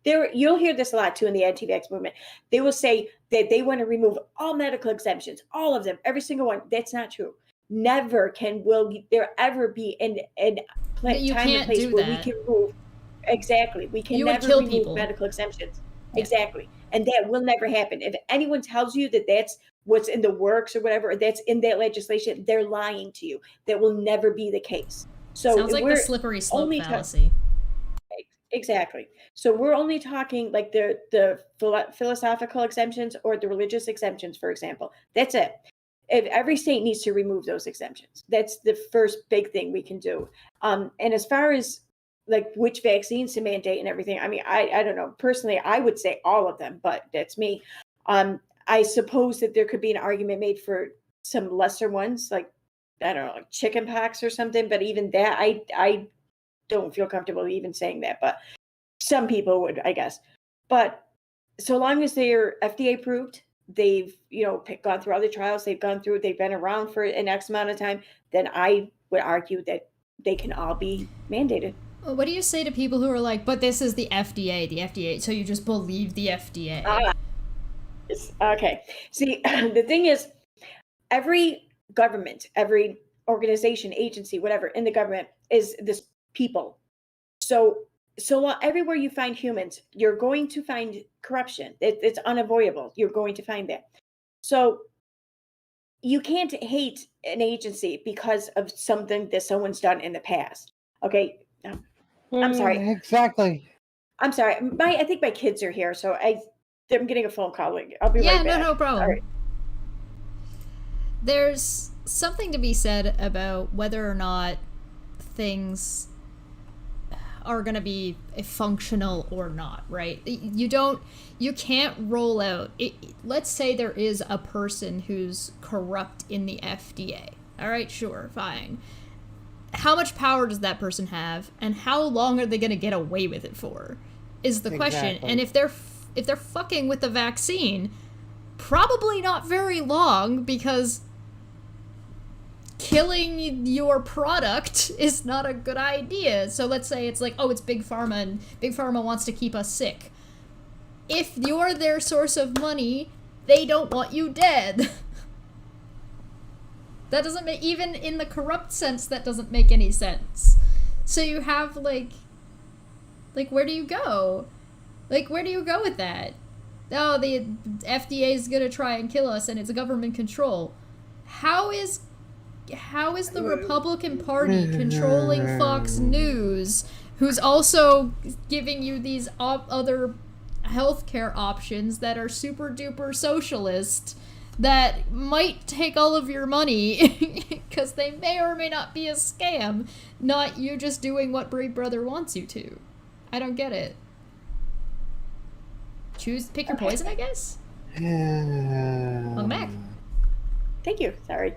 you'll hear this a lot too in the anti-vax movement. They will say that they want to remove all medical exemptions, all of them, every single one. That's not true. Never will there ever be an time and place where we can remove. Exactly. We can never remove medical exemptions. Yeah. Exactly. And that will never happen. If anyone tells you that that's what's in the works or whatever, that's in that legislation, they're lying to you. That will never be the case. So sounds like the slippery slope fallacy. Exactly. So we're only talking like the philosophical exemptions or the religious exemptions, for example. That's it. If every state needs to remove those exemptions, that's the first big thing we can do. And as far as like which vaccines to mandate and everything, I mean, I don't know. Personally, I would say all of them, but that's me. I suppose that there could be an argument made for some lesser ones, like, I don't know, like chicken pox or something. But even that, I don't feel comfortable even saying that, but some people would, I guess. But so long as they're FDA approved, they've gone through other trials, they've been around for an X amount of time, then I would argue that they can all be mandated. Well, what do you say to people who are like, but this is the FDA, so you just believe the FDA? Okay. See, the thing is, every government, every organization, agency, whatever in the government is this people. So everywhere you find humans, you're going to find corruption. It's unavoidable. You're going to find that. So you can't hate an agency because of something that someone's done in the past. Okay. I'm sorry. Exactly. I'm sorry. I think my kids are here, so I'm getting a phone call. I'll be right back. No problem. Right. There's something to be said about whether or not things are going to be functional or not, right? You can't roll out let's say there is a person who's corrupt in the FDA. All right, sure, fine. How much power does that person have, and how long are they going to get away with it for is the question. And if they're fucking with the vaccine, probably not very long, because killing your product is not a good idea. So let's say it's like, oh, it's Big Pharma, and Big Pharma wants to keep us sick. If you're their source of money, they don't want you dead. That doesn't make, even in the corrupt sense, that doesn't make any sense. So you have like where do you go? Like, where do you go with that? Oh, the FDA is gonna try and kill us, and it's government control. How is the Republican Party controlling Fox News, who's also giving you these other healthcare options that are super duper socialist, that might take all of your money because they may or may not be a scam, not you just doing what Big Brother wants you to? I don't get it. Pick your poison, I guess. Welcome back. Thank you. Sorry.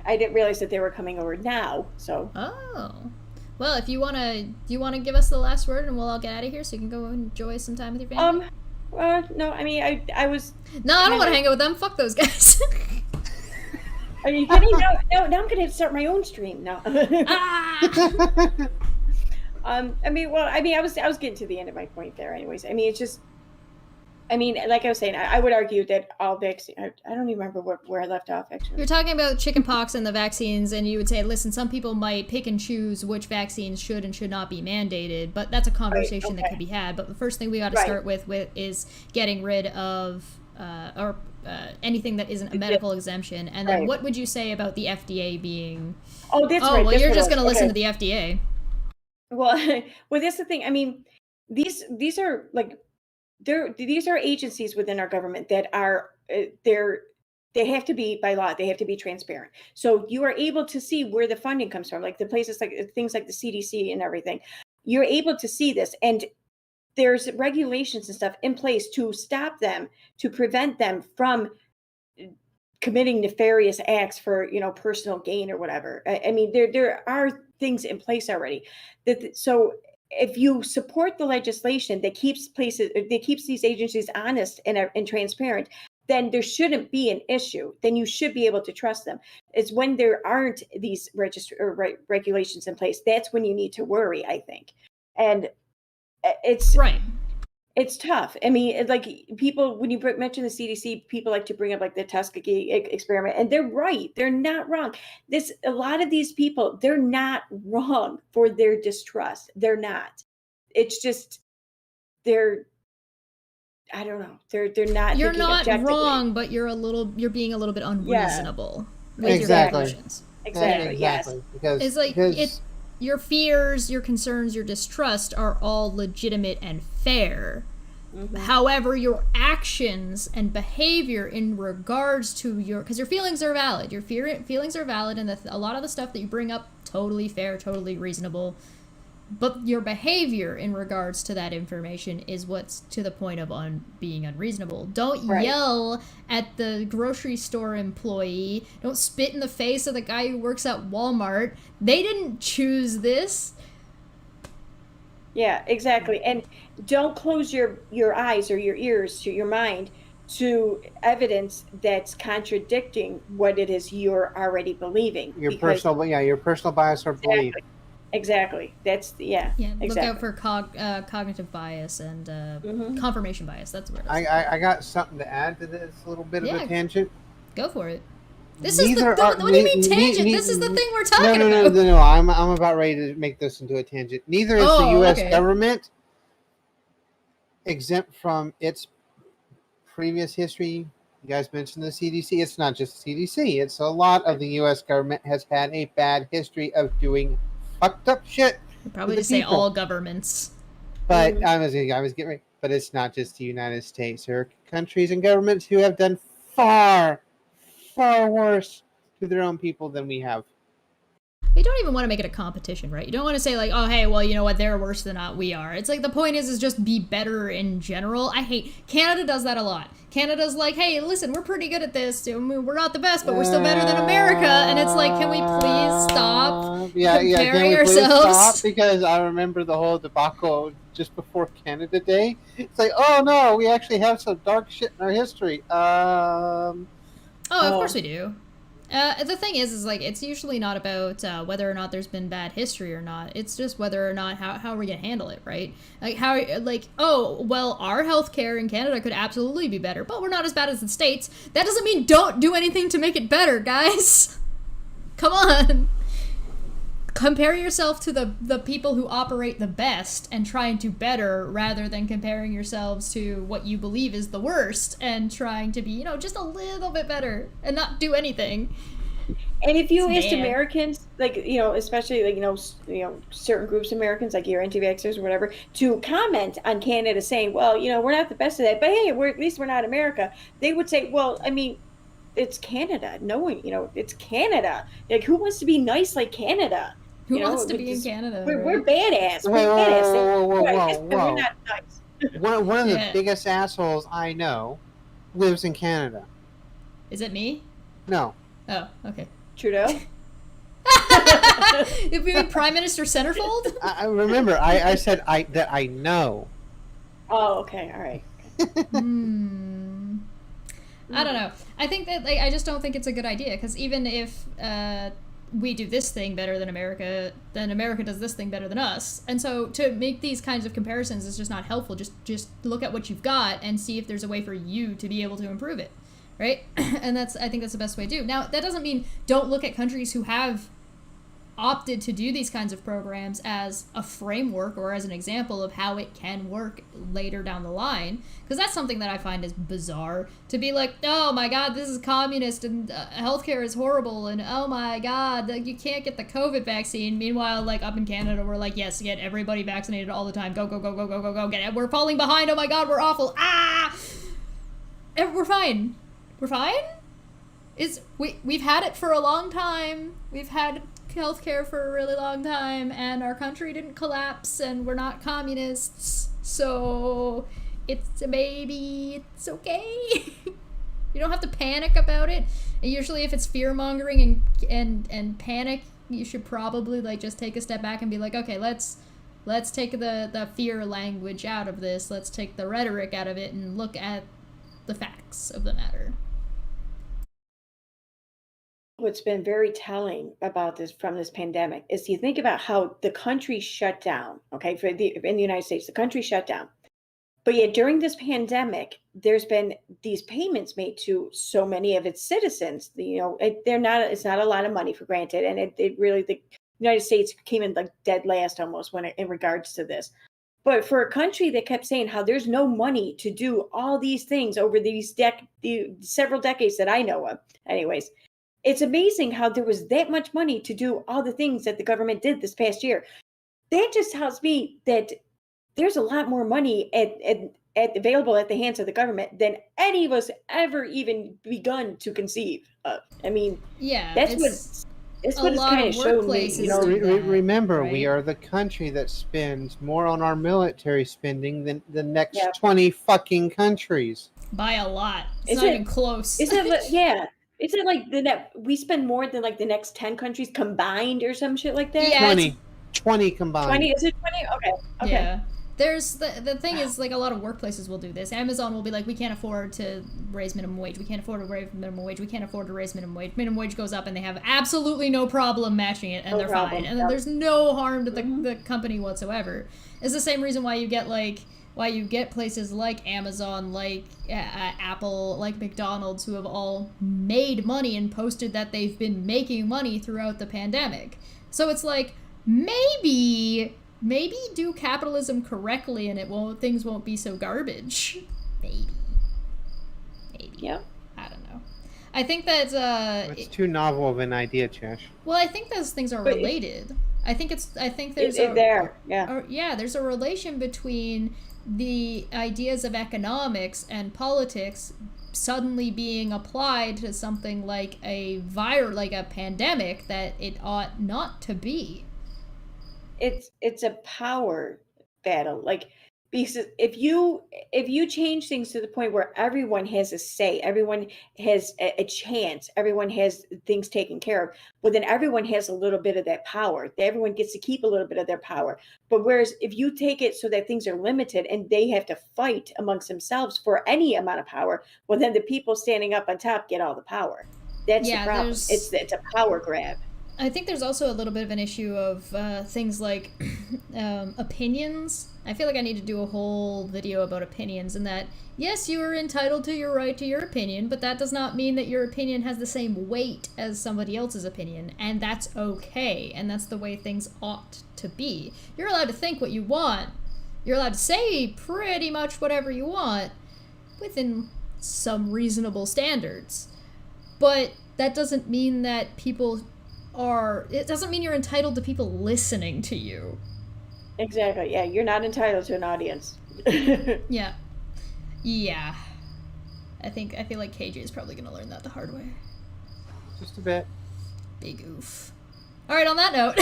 I didn't realize that they were coming over now, so. Oh. Well, if you want to give us the last word, and we'll all get out of here so you can go enjoy some time with your family? No, I mean, I was... No, I don't want to hang out with them. Fuck those guys. Are you kidding? No, now I'm going to start my own stream. No. I was getting to the end of my point there anyways. I mean, it's just... I mean, like I was saying, I would argue that all vaccines... I don't even remember where I left off, actually. You're talking about chickenpox and the vaccines, and you would say, listen, some people might pick and choose which vaccines should and should not be mandated, but that's a conversation that could be had. But the first thing we got to start with is getting rid of anything that isn't a medical exemption. And then what would you say about the FDA being... Oh, that's right. Well, you're just going to listen to the FDA. Well, that's the thing. I mean, these are like... These are agencies within our government that are they have to be, by law, they have to be transparent. So you are able to see where the funding comes from, like the places, like things like the CDC and everything. You're able to see this, and there's regulations and stuff in place to stop them, to prevent them from committing nefarious acts for personal gain or whatever. I mean, there are things in place already. So if you support the legislation that keeps these agencies honest and transparent, then there shouldn't be an issue. Then you should be able to trust them. It's when there aren't these regulations in place, that's when you need to worry, I think. And it's right. It's tough. I mean, like people, when you mention the CDC, people like to bring up like the Tuskegee experiment, and they're right. They're not wrong. A lot of these people, they're not wrong for their distrust. They're not. It's just I don't know. They're not. You're thinking not objectively. wrong, but you're being a little bit unreasonable with Exactly. your conclusions. Exactly. Exactly. Because It's like your fears, your concerns, your distrust are all legitimate and fair. Mm-hmm. However, your actions and behavior in regards to because your feelings are valid. Your feelings are valid, and a lot of the stuff that you bring up, totally fair, totally reasonable. But your behavior in regards to that information is what's to the point of being unreasonable. Don't yell at the grocery store employee. Don't spit in the face of the guy who works at Walmart. They didn't choose this. Yeah, exactly. And don't close your eyes or your ears to your mind to evidence that's contradicting what it is you're already believing. Your personal bias or belief. Exactly. That's exactly. Look out for cognitive bias and confirmation bias. That's where it is. I got something to add to this little bit of a tangent. Go for it. This is what do you mean tangent? This is the thing we're talking about. No. I'm about ready to make this into a tangent. Neither is the U.S. government exempt from its previous history. You guys mentioned the CDC. It's not just the CDC. It's a lot of the U.S. government has had a bad history of doing fucked up shit. You'd probably just say all governments. But I was getting ready. But it's not just the United States. There are countries and governments who have done far worse to their own people than we have. You don't even want to make it a competition, right? You don't want to say like, oh, hey, well, you know what, they're worse than we are. It's like the point is just be better in general. Canada does that a lot. Canada's like, hey, listen, we're pretty good at this. We're not the best, but we're still better than America. And it's like, can we please stop comparing ourselves? Please stop? Because I remember the whole debacle just before Canada Day. It's like, oh no, we actually have some dark shit in our history. Of course we do. The thing is like, it's usually not about whether or not there's been bad history or not. It's just whether or not how are we gonna handle it, right? Like our healthcare in Canada could absolutely be better, but we're not as bad as the States. That doesn't mean don't do anything to make it better, guys. Come on. Compare yourself to the people who operate the best and try and do better, rather than comparing yourselves to what you believe is the worst and trying to be, just a little bit better and not do anything. And if you asked Americans, like, especially like, certain groups of Americans, like your anti-vaxxers or whatever, to comment on Canada saying, well, we're not the best at that, but hey, at least we're not America. They would say, well, I mean, it's Canada. It's Canada. Like, who wants to be nice like Canada? Who wants to be in Canada? We're badass. We're badass. Whoa. We're not nice. One of the biggest assholes I know lives in Canada. Is it me? No. Oh, okay. Trudeau? You mean Prime Minister Centerfold? I remember, I said that I know. Oh, okay. All right. I don't know. I think that I just don't think it's a good idea, because even if we do this thing better than America, then America does this thing better than us. And so to make these kinds of comparisons is just not helpful. Just look at what you've got and see if there's a way for you to be able to improve it, right? And I think that's the best way to do. Now, that doesn't mean don't look at countries who have opted to do these kinds of programs as a framework or as an example of how it can work later down the line, because that's something that I find is bizarre, to be like, oh my god, this is communist and healthcare is horrible, and oh my god, you can't get the COVID vaccine. Meanwhile, like up in Canada, we're like, yes, get everybody vaccinated all the time, go get it, we're falling behind, oh my god, we're awful, we're fine, we've had it for a long time, we've had healthcare for a really long time, and our country didn't collapse, and we're not communists, so it's okay. You don't have to panic about it. And usually if it's fear-mongering and panic, you should probably just take a step back and be like, okay, let's take the fear language out of this, let's take the rhetoric out of it and look at the facts of the matter. what's been very telling about this from this pandemic is you think about how the country shut down, okay, in the United States, the country shut down. But yet during this pandemic, there's been these payments made to so many of its citizens. It's not a lot of money for granted. And it really, the United States came in like dead last almost in regards to this. But for a country that kept saying how there's no money to do all these things over the several decades that I know of, anyways, it's amazing how there was that much money to do all the things that the government did this past year. That just tells me that there's a lot more money available at the hands of the government than any of us ever even begun to conceive of. I mean, yeah, that's what it's kind of shown me. Remember, right? We are the country that spends more on our military spending than the next 20 fucking countries. By a lot. It's not even close. Is it like we spend more than like the next 10 countries combined or some shit like that? Yeah, 20 combined. 20? Is it 20? Okay. Yeah. There's the thing is, like, a lot of workplaces will do this. Amazon will be like, we can't afford to raise minimum wage. We can't afford to raise minimum wage. We can't afford to raise minimum wage. Minimum wage goes up and they have absolutely no problem matching it, and they're fine. And then there's no harm to the company whatsoever. It's the same reason why you get places like Amazon, like Apple, like McDonald's, who have all made money and posted that they've been making money throughout the pandemic. So it's like, maybe do capitalism correctly and things won't be so garbage. Maybe. Yeah. I don't know. I think that it's too novel of an idea, Chesh. Well, I think those things are related. I think there's there's a relation between the ideas of economics and politics suddenly being applied to something like a pandemic that it ought not to be. It's a power battle. Like, because if you change things to the point where everyone has a say, everyone has a chance, everyone has things taken care of, well, then everyone has a little bit of that power. Everyone gets to keep a little bit of their power. But whereas if you take it so that things are limited and they have to fight amongst themselves for any amount of power, well, then the people standing up on top get all the power. That's the problem. It's a power grab. I think there's also a little bit of an issue of things like opinions. I feel like I need to do a whole video about opinions, and that, yes, you are entitled to your right to your opinion, but that does not mean that your opinion has the same weight as somebody else's opinion, and that's okay, and that's the way things ought to be. You're allowed to think what you want. You're allowed to say pretty much whatever you want within some reasonable standards. But that doesn't mean that it doesn't mean you're entitled to people listening to you. Exactly. Yeah, you're not entitled to an audience. Yeah. I feel like KJ is probably gonna learn that the hard way. Just a bit. Big oof. All right. On that note,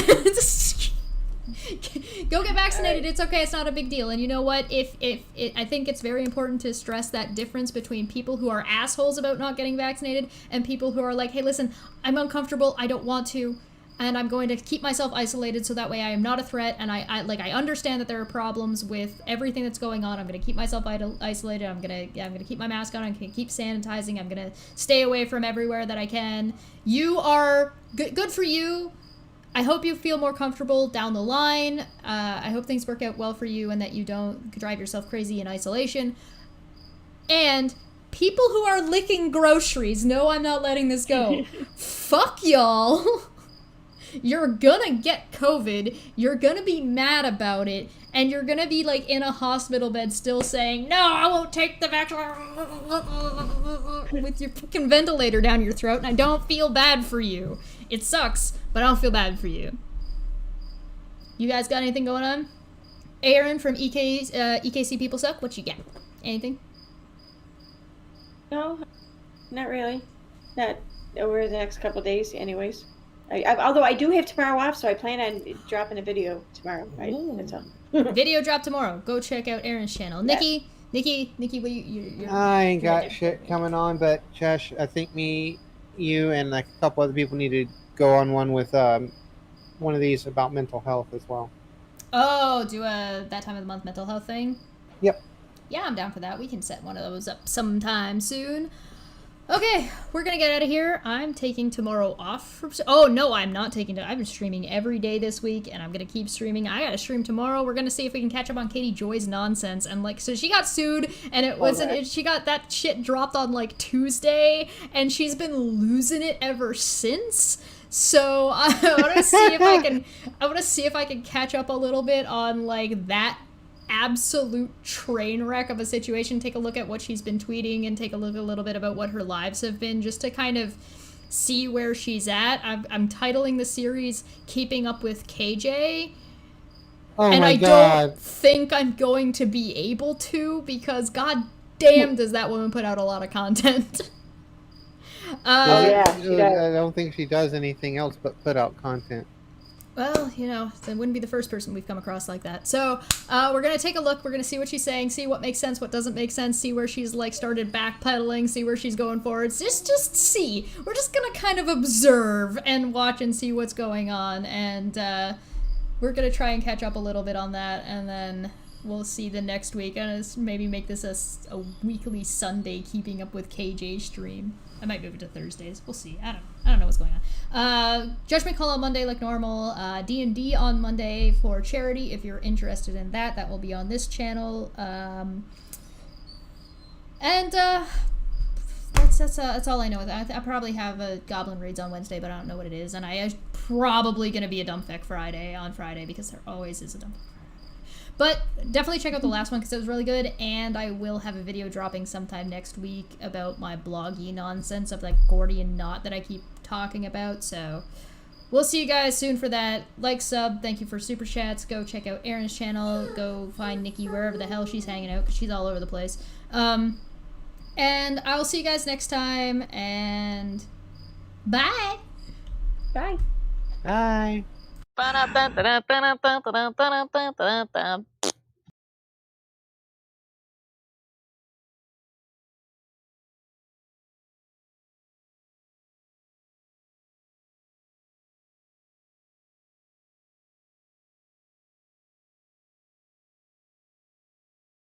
go get vaccinated. It's okay. It's not a big deal. And you know what? I think it's very important to stress that difference between people who are assholes about not getting vaccinated and people who are like, hey, listen, I'm uncomfortable. I don't want to. And I'm going to keep myself isolated so that way I am not a threat. And I understand that there are problems with everything that's going on. I'm going to keep myself isolated. I'm going to keep my mask on. I'm going to keep sanitizing. I'm going to stay away from everywhere that I can. You are good for you. I hope you feel more comfortable down the line. I hope things work out well for you and that you don't drive yourself crazy in isolation. And people who are licking groceries, no, I'm not letting this go. Fuck y'all. You're gonna get COVID, you're gonna be mad about it, and you're gonna be like in a hospital bed still saying, no, I won't take the vaccine, with your fucking ventilator down your throat, and I don't feel bad for you. It sucks, but I don't feel bad for you. You guys got anything going on? Aaron from EKC People Suck, what you got? Anything? No, not really. Not over the next couple of days anyways. Although I do have tomorrow off, so I plan on dropping a video tomorrow. Right? That's all. Video drop tomorrow. Go check out Aaron's channel. Nikki, what you're I ain't got shit coming on, but Chesh, I think you, and like a couple other people need to go on one with one of these about mental health as well. Oh, do a that time of the month mental health thing? Yep. Yeah, I'm down for that. We can set one of those up sometime soon. Okay, we're gonna get out of here. I'm taking tomorrow off from... Oh, no, I'm not taking it. I've been streaming every day this week, and I'm gonna keep streaming. I gotta stream tomorrow. We're gonna see if we can catch up on Katie Joy's nonsense. And, like, so she got sued, and it wasn't... She got that shit dropped on, like, Tuesday, and she's been losing it ever since. So I want to see if I can... I want to see if I can catch up a little bit on, like, that absolute train wreck of a situation. Take a look at what she's been tweeting and take a look a little bit about what her lives have been, just to kind of see where she's at. I'm titling the series Keeping Up with KJ. Oh and my I God. don't think I'm going to be able to, because god damn does that woman put out a lot of content. I don't think she does anything else but put out content. Well, you know, it wouldn't be the first person we've come across like that. So, we're gonna take a look, we're gonna see what she's saying, see what makes sense, what doesn't make sense, see where she's, like, started backpedaling, see where she's going forwards. Just see. We're just gonna kind of observe and watch and see what's going on, and, we're gonna try and catch up a little bit on that, and then we'll see the next week. And maybe make this a weekly Sunday Keeping Up with KJ stream. I might move it to Thursdays. We'll see. I don't know what's going on. Judgment Call on Monday like normal. D&D on Monday for charity. If you're interested in that, that will be on this channel. That's all I know. I probably have a Goblin Raids on Wednesday, but I don't know what it is. And I am probably going to be a Dumbfeck Friday on Friday, because there always is a Dumbfeck Friday. But definitely check out the last one because it was really good, and I will have a video dropping sometime next week about my bloggy nonsense of that Gordian knot that I keep talking about, so we'll see you guys soon for that. Like, sub, thank you for super chats, go check out Erin's channel, go find Nikki wherever the hell she's hanging out because she's all over the place. And I'll see you guys next time, and bye! Bye! Bye!